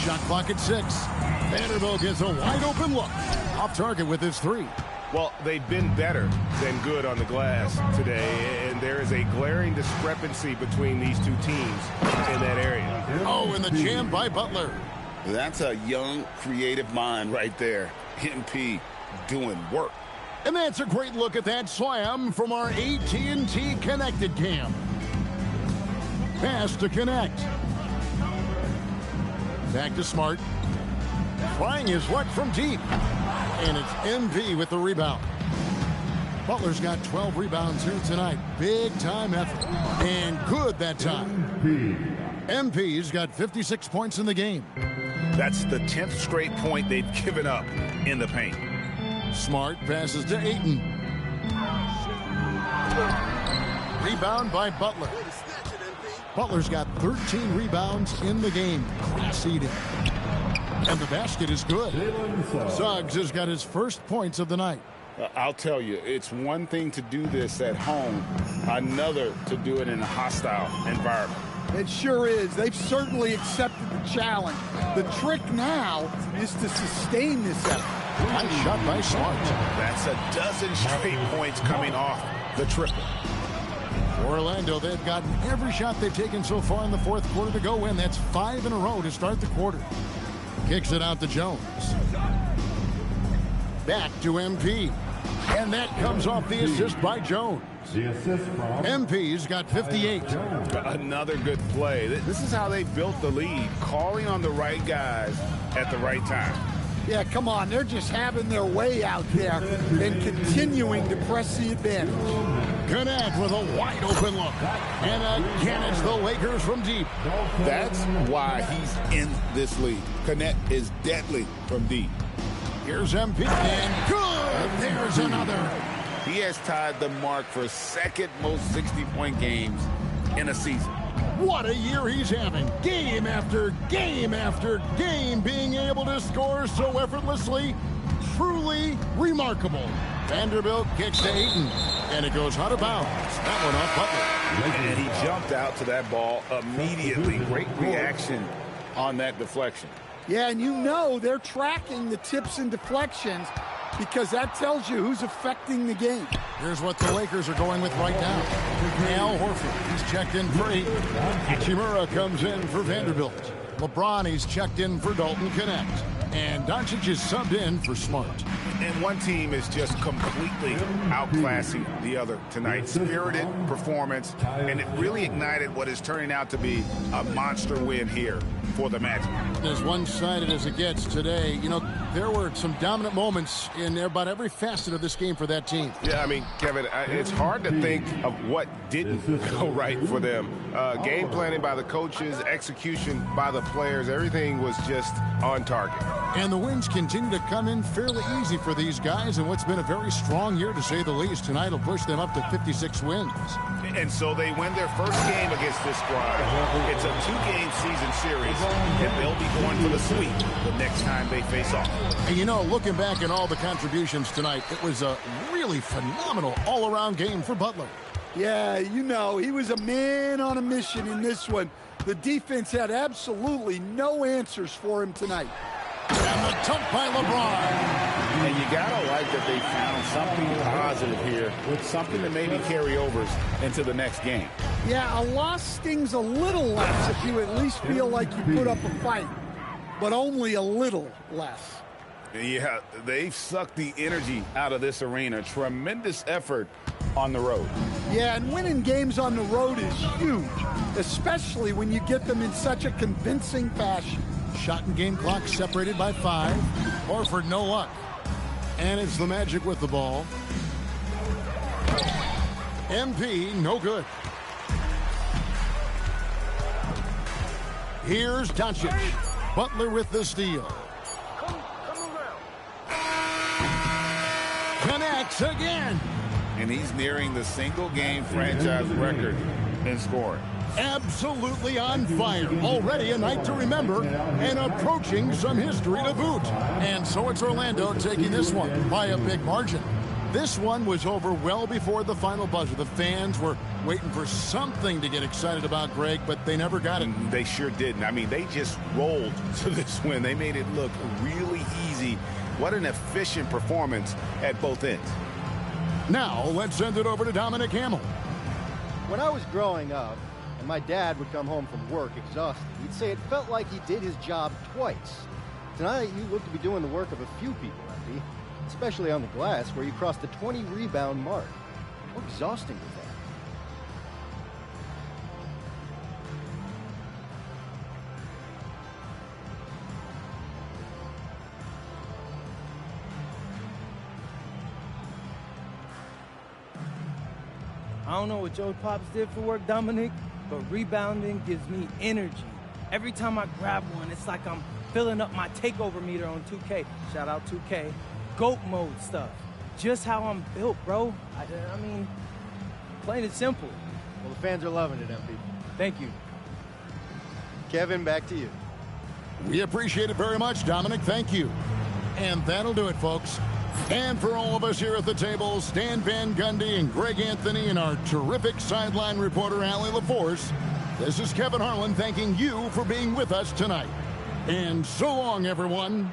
Shot clock at 6. Vanderbilt gets a wide open look. Off target with his 3. Well, they've been better than good on the glass today, and there is a glaring discrepancy between these two teams in that area. Oh, and the jam by Butler. That's a young, creative mind right there. MP doing work. And that's a great look at that slam from our AT&T Connected Cam. Pass to Connect. Back to Smart. Trying his luck from deep. And it's MV with the rebound. Butler's got 12 rebounds here tonight. Big time effort. And good that time. MP's got 56 points in the game. That's the 10th straight point they've given up in the paint. Smart passes to Ayton. Rebound by Butler. Butler's got 13 rebounds in the game. Seeding. And the basket is good. Suggs has got his first points of the night. I'll tell you, it's one thing to do this at home, another to do it in a hostile environment. It sure is. They've certainly accepted the challenge. The trick now is to sustain this effort. Nice shot by Smart. That's a dozen straight points coming off the triple. Orlando, they've gotten every shot they've taken so far in the fourth quarter to go win. That's 5 in a row to start the quarter. Kicks it out to Jones. Back to MP. And that comes off the assist by Jones. MP's got 58. Another good play. This is how they built the lead, calling on the right guys at the right time. Yeah, come on. They're just having their way out there and continuing to press the advantage. Gannett with a wide open look. And again, it's the Lakers from deep. That's why he's in this league. Gannett is deadly from deep. Here's MP. And good. There's another. He has tied the mark for second most 60-point games in a season. What a year he's having. Game after game after game, being able to score so effortlessly. Truly remarkable. Vanderbilt kicks to Ayton, and it goes out of bounds. That one off Butler. And he jumped out to that ball immediately. Great reaction on that deflection. Yeah, and you know they're tracking the tips and deflections because that tells you who's affecting the game. Here's what the Lakers are going with right now. Al Horford, he's checked in for 8. Hachimura comes in for Vanderbilt. LeBron, he's checked in for Dalton Connect. And Doncic is subbed in for Smart. And one team is just completely outclassing the other tonight. Spirited performance, and it really ignited what is turning out to be a monster win here for the Magic. As one-sided as it gets today, you know, there were some dominant moments in about every facet of this game for that team. Yeah, I mean, Kevin, it's hard to think of what didn't go right for them. Game planning by the coaches, execution by the players, everything was just on target. And the wins continue to come in fairly easy for these guys, and what's been a very strong year, to say the least. Tonight will push them up to 56 wins. And so they win their first game against this squad. It's a 2-game season series, and they'll be going for the sweep the next time they face off. And you know, looking back at all the contributions tonight, it was a really phenomenal all-around game for Butler. Yeah, you know, he was a man on a mission in this one. The defense had absolutely no answers for him tonight. And the dunk by LeBron. And you gotta like that they found something positive here, with something to maybe carry overs into the next game. Yeah, a loss stings a little less if you at least feel like you put up a fight, but only a little less. Yeah, they've sucked the energy out of this arena. Tremendous effort on the road. Yeah, and winning games on the road is huge, especially when you get them in such a convincing fashion. Shot and game clock separated by 5. Horford, no luck. And it's the Magic with the ball. MP, no good. Here's Doncic. Butler with the steal. Connects again. And he's nearing the single-game franchise record in scoring. Absolutely on fire. Already a night to remember and approaching some history to boot. And so it's Orlando taking this one by a big margin. This one was over well before the final buzzer. The fans were waiting for something to get excited about, Greg, but they never got it. They sure didn't. I mean, they just rolled to this win. They made it look really easy. What an efficient performance at both ends. Now, let's send it over to Dominic Hamill. When I was growing up, and my dad would come home from work exhausted, he'd say it felt like he did his job twice. Tonight, you look to be doing the work of a few people, MP, especially on the glass, where you crossed the 20-rebound mark. How exhausting was that? I don't know what Joe Pops did for work, Dominic, but rebounding gives me energy. Every time I grab one, it's like I'm filling up my takeover meter on 2K. Shout out 2K. GOAT mode stuff. Just how I'm built, bro. I mean, plain and simple. Well, the fans are loving it, MP. Thank you. Kevin, back to you. We appreciate it very much, Dominic. Thank you. And that'll do it, folks. And for all of us here at the table, Stan Van Gundy and Greg Anthony and our terrific sideline reporter, Allie LaForce, this is Kevin Harlan thanking you for being with us tonight. And so long, everyone.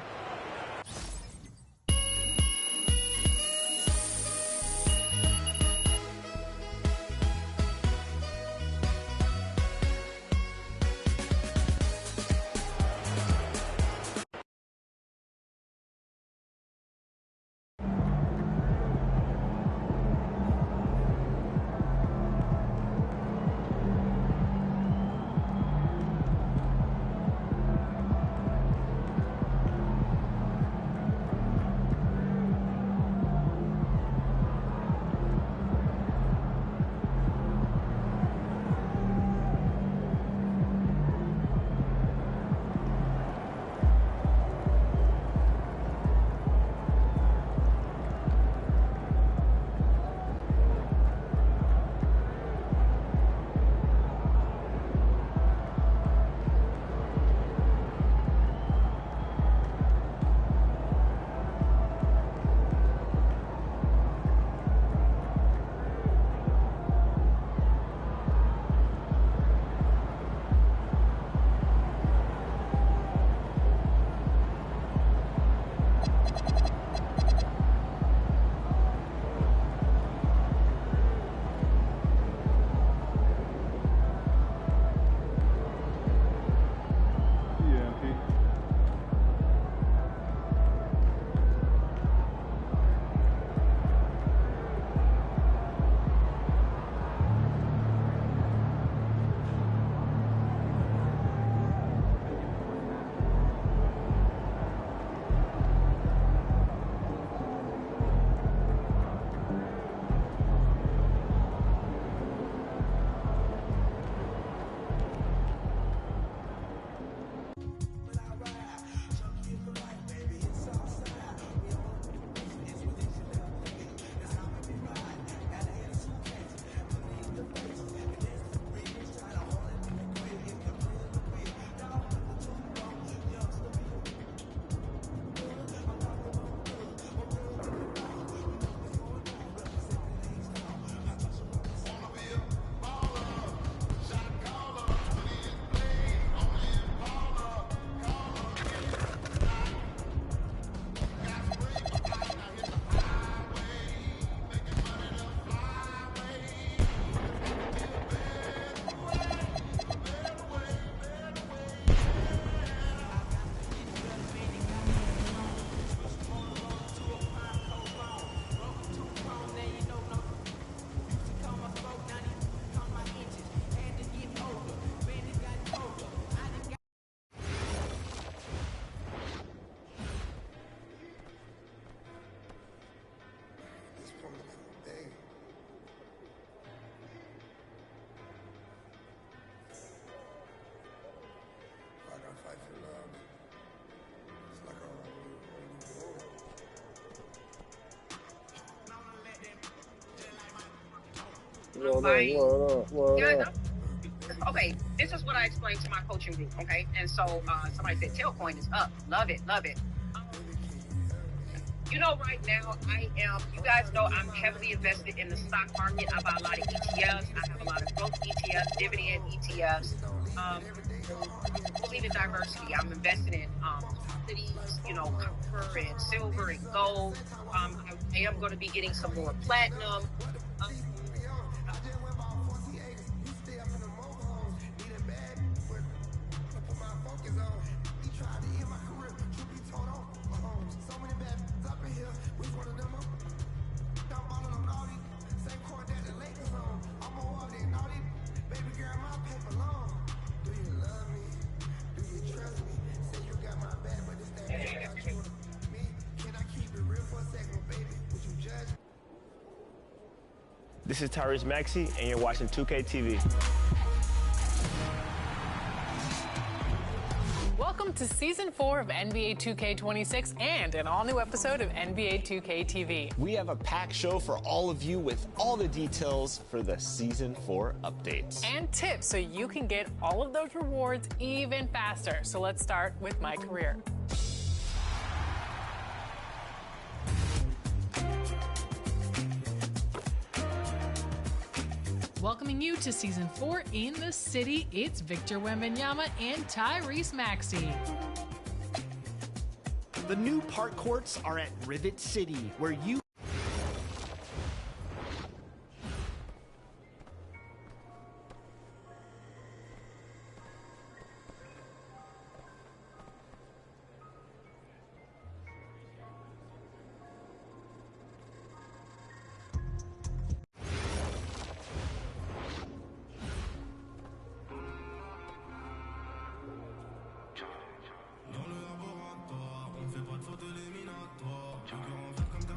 Okay, this is what I explained to my coaching group, okay? And so somebody said, Tailcoin is up. Love it, love it. You know, right now, you guys know I'm heavily invested in the stock market. I buy a lot of ETFs. I have a lot of growth ETFs, dividend ETFs. I believe in diversity. I'm invested in commodities, you know, copper and silver and gold. I am going to be getting some more platinum. This is Tyrese Maxey, and you're watching 2K TV. Welcome to Season 4 of NBA 2K26 and an all-new episode of NBA 2K TV. We have a packed show for all of you with all the details for the Season 4 updates. And tips so you can get all of those rewards even faster. So let's start with my career. Welcoming you to Season 4 in the city, it's Victor Wembanyama and Tyrese Maxey. The new park courts are at Rivet City, where you...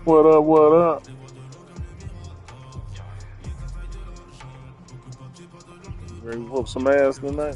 What up, what up? Ready to whoop some ass tonight?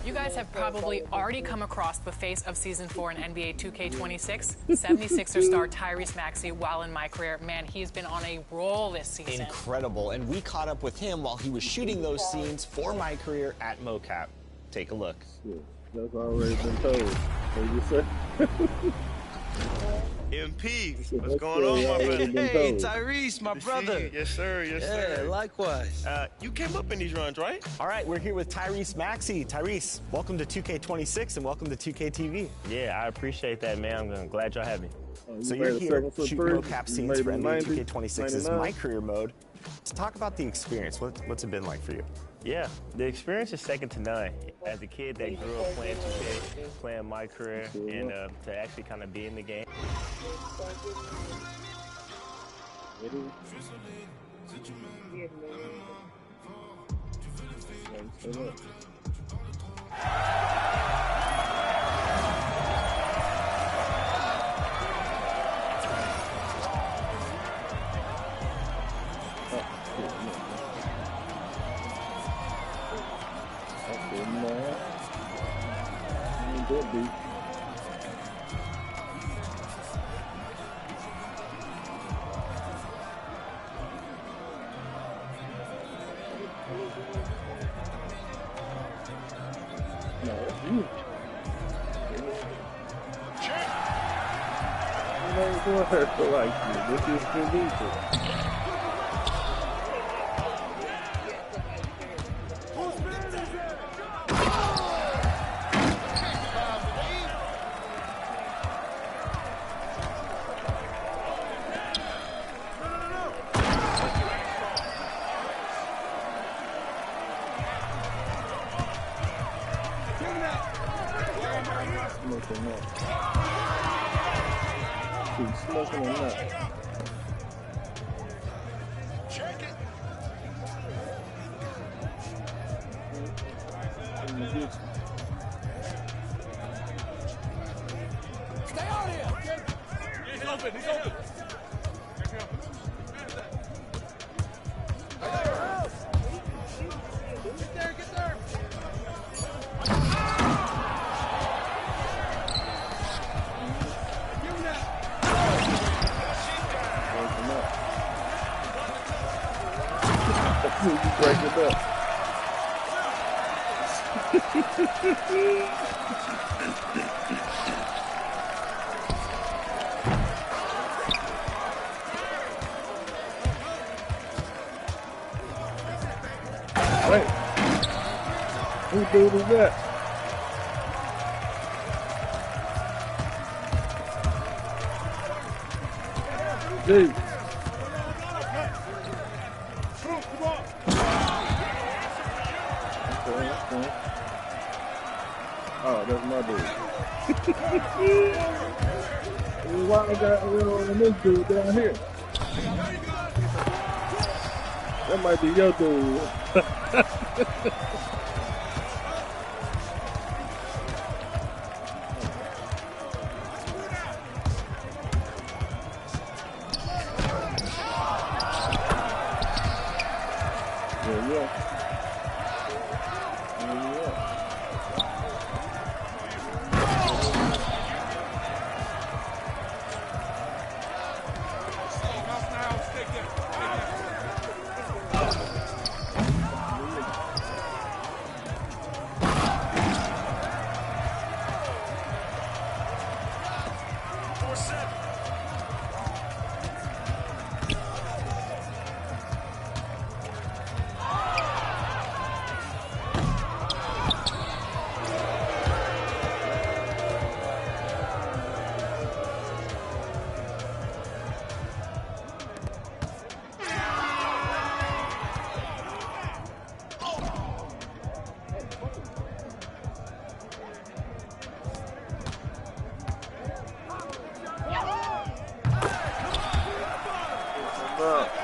You guys have probably already come across the face of Season 4 in NBA 2K26, 76er star Tyrese Maxey. While in my career, man, he's been on a roll this season. Incredible, and we caught up with him while he was shooting those scenes for my career at MoCap. Take a look. Shit, that's already been told. What you say? MP, what's going on, my brother? Hey, Tyrese, my brother. Yes, sir. Yes, sir. Yeah, likewise. You came up in these runs, right? All right, we're here with Tyrese Maxey. Tyrese, welcome to 2K26 and welcome to 2K TV. Yeah, I appreciate that, man. I'm glad y'all have me. So you're here shooting mocap scenes for NBA 2K26's My Career mode. Let's talk about the experience. What's it been like for you? Yeah, the experience is second to none. As a kid that grew up playing 2K, playing My Career, and to actually kind of be in the game. Stay on him. He's open. He's open. Get there. Get there. You break it up. Wait. Who dude is that? Dude. Oh, that's my dude. Why I got this dude down here? That might be your dude.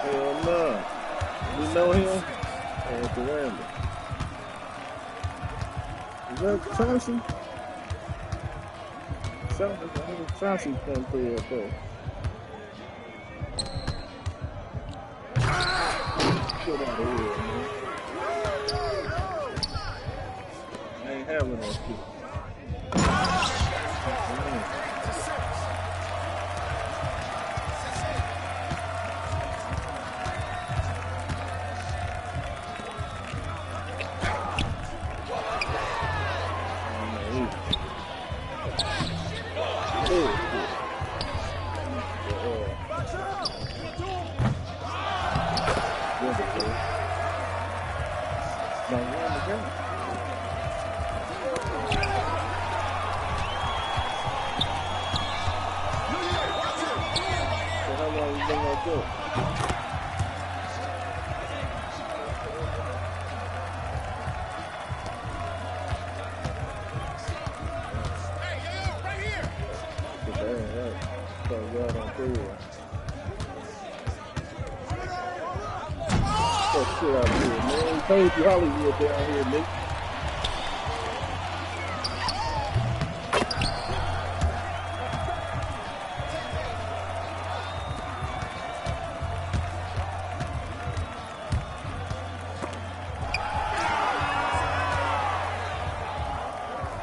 Hell no. You know him? It's random. Is that Chauncey? Something like Chauncey come through up there. Get out of here, man. I ain't having that shit. Shit out here, man. We told you Hollywood down here, Nick.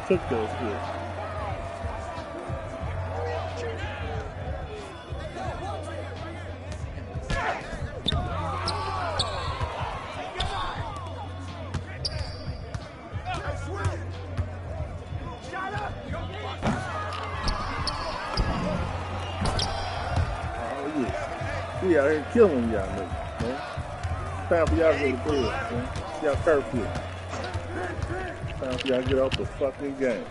Took those kids. We out here killing y'all niggas, man. Time for y'all to go to bed, man. Y'all curfew. Time for y'all to get off the fucking game.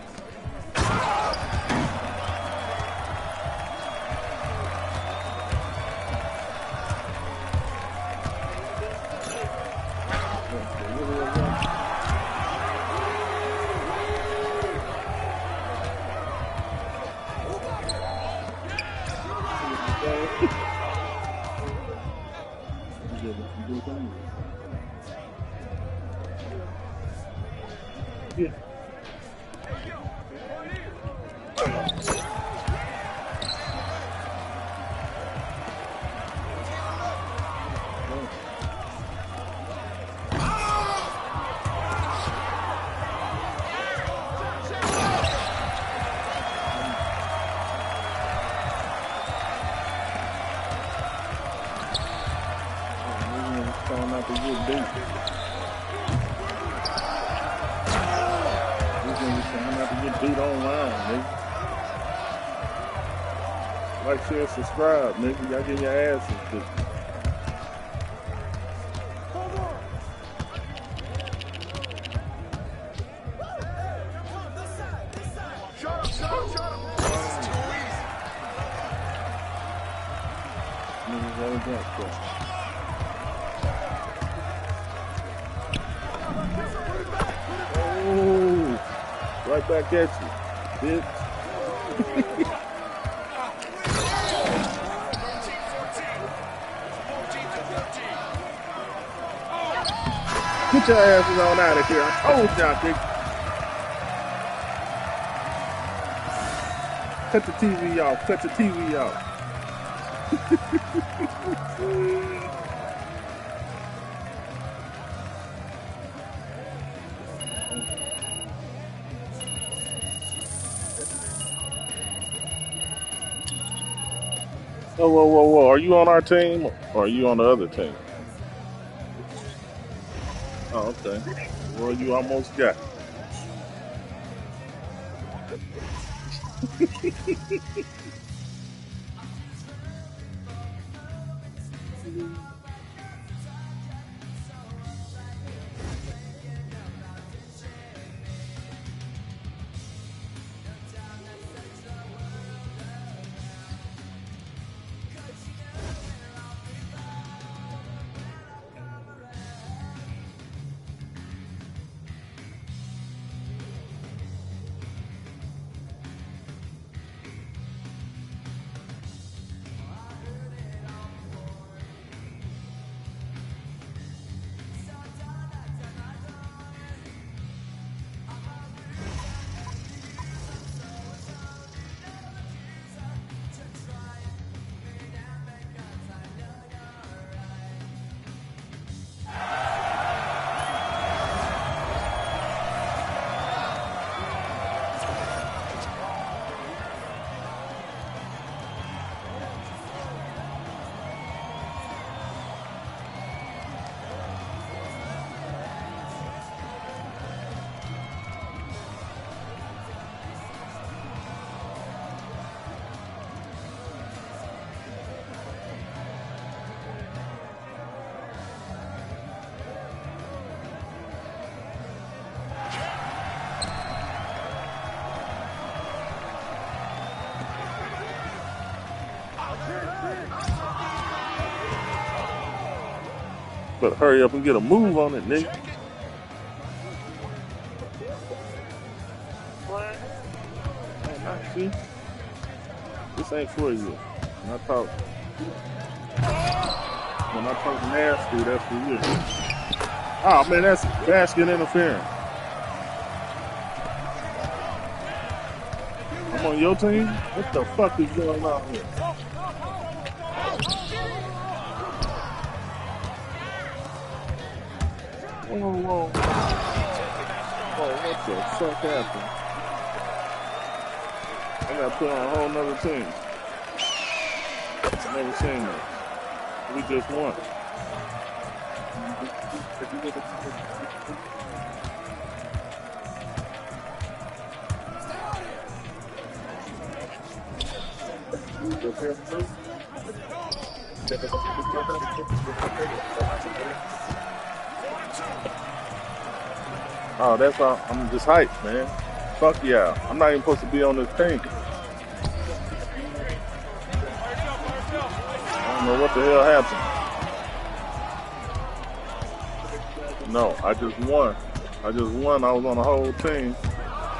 Yeah. Like, share, subscribe, nigga. Y'all getting your asses beat. Niggas always got stuff. Oh, right back at you, bitch. Get your asses on out of here. I told y'all, nigga. Cut the TV off. Cut the TV off. Whoa. Are you on our team or are you on the other team? Oh, okay. Well, you almost got it. Better hurry up and get a move on it, nigga. See? This ain't for you. When I talk nasty, that's for you. Oh man, that's basket interference. I'm on your team? What the fuck is going on here? Whoa. Oh, what the fuck happened? I got put on a whole nother team. I've never seen that. We just won. Oh, that's all. I'm just hyped, man. Fuck yeah. I'm not even supposed to be on this team. I don't know what the hell happened. No, I just won. I was on the whole team.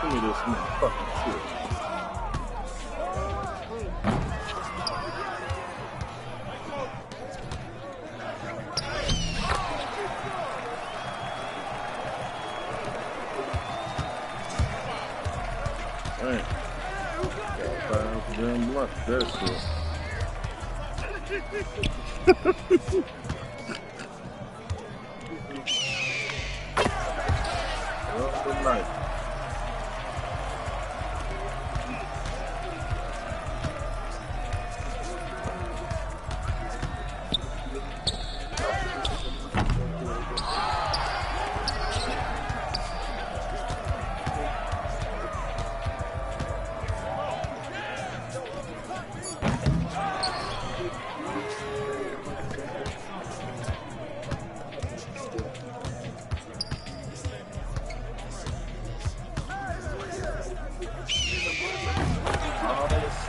Give me this fucking shit. Man. Damn blunt. That shit. Well, good night.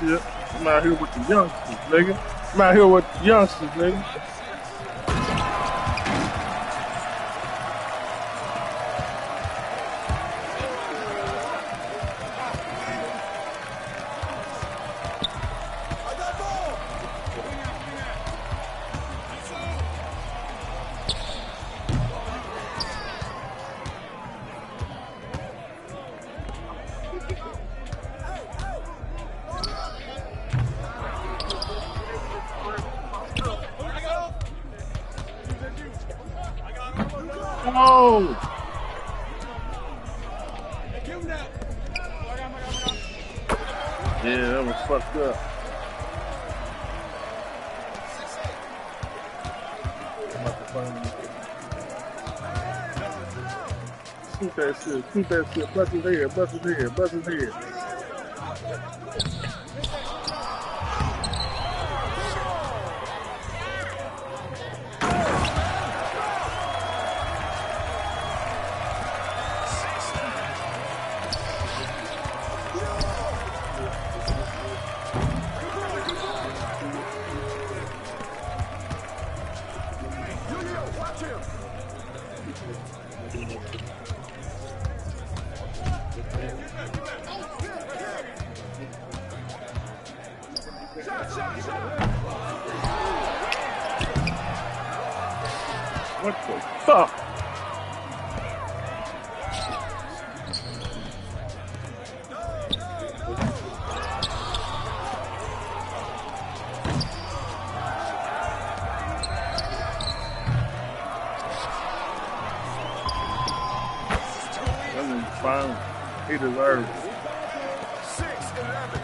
Shit. I'm out here with the youngsters, nigga. I'm out here with the youngsters, nigga. Oh! Yeah, that was fucked up. I'm about to find him. Shoot that shit, bust his head, bust his head, bust his head. What the fuck? That nigga's fine. He deserves it. 6-11.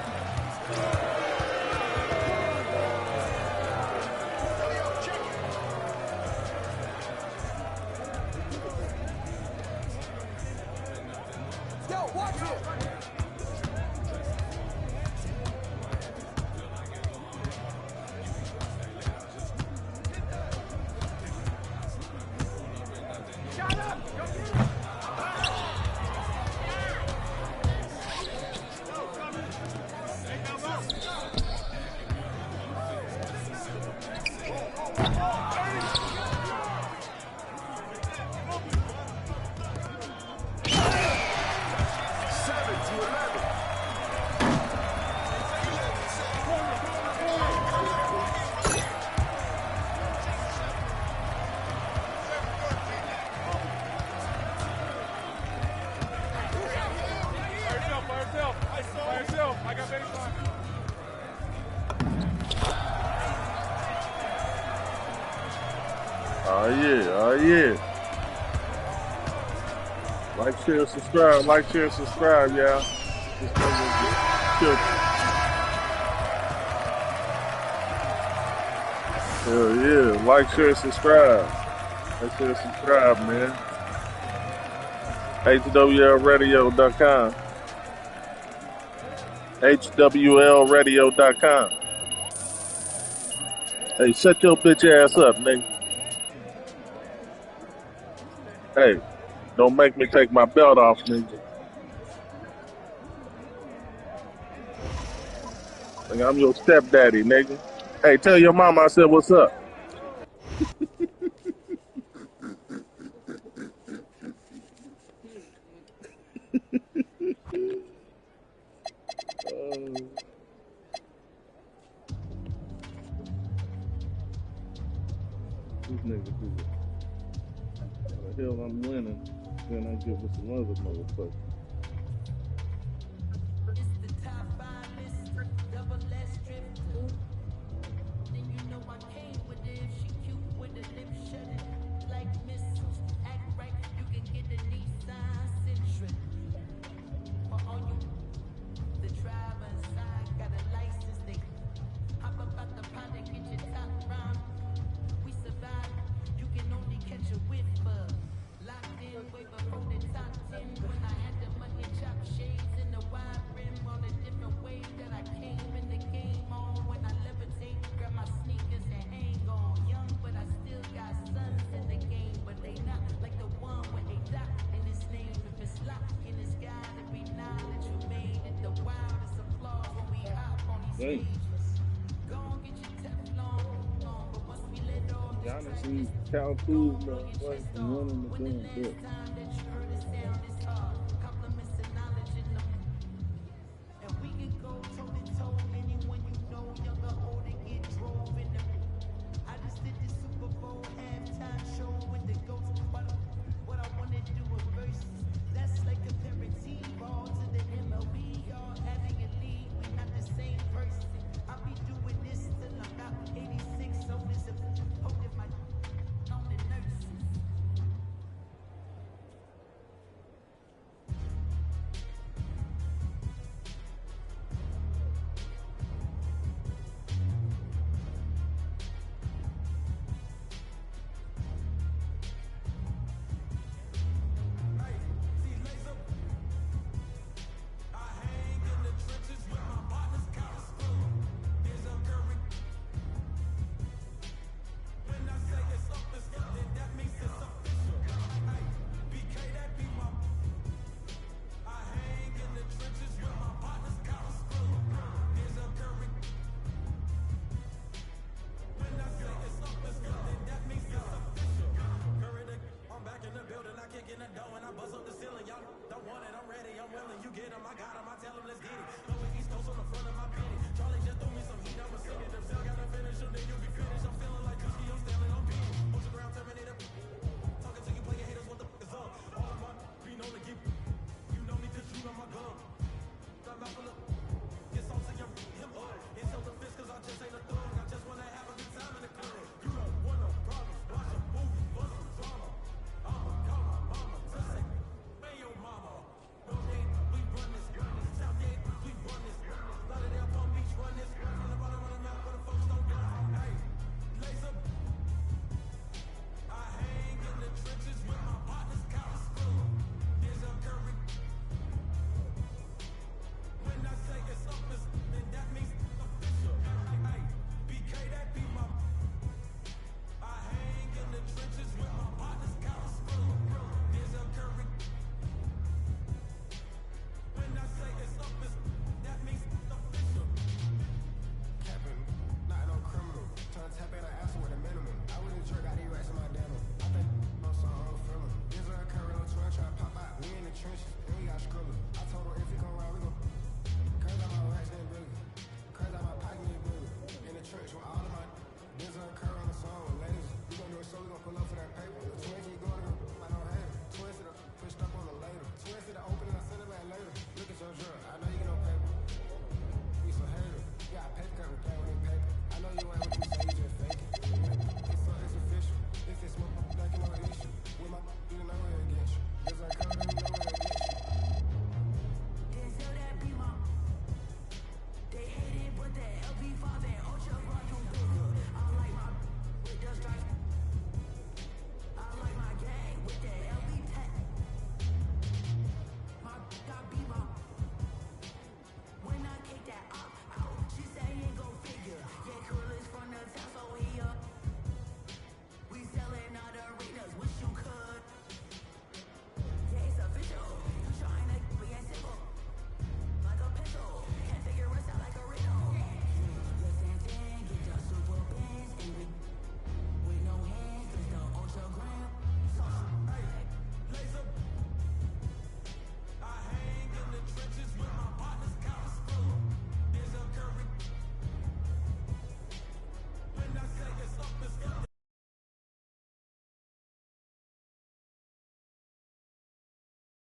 Oh yeah. Like, share, subscribe, y'all. Hell yeah. Like, share, subscribe. Like, share, subscribe, man. HWLRADIO.com. HWLRADIO.com. Hey, shut your bitch ass up, nigga. Hey, don't make me take my belt off, nigga. Nigga, I'm your stepdaddy, nigga. Hey, tell your mama I said what's up. This nigga do it. How the hell I'm winning, then I give it some other motherfucker. Dang. Giannis and Cal Kuzma away from winning the damn bit.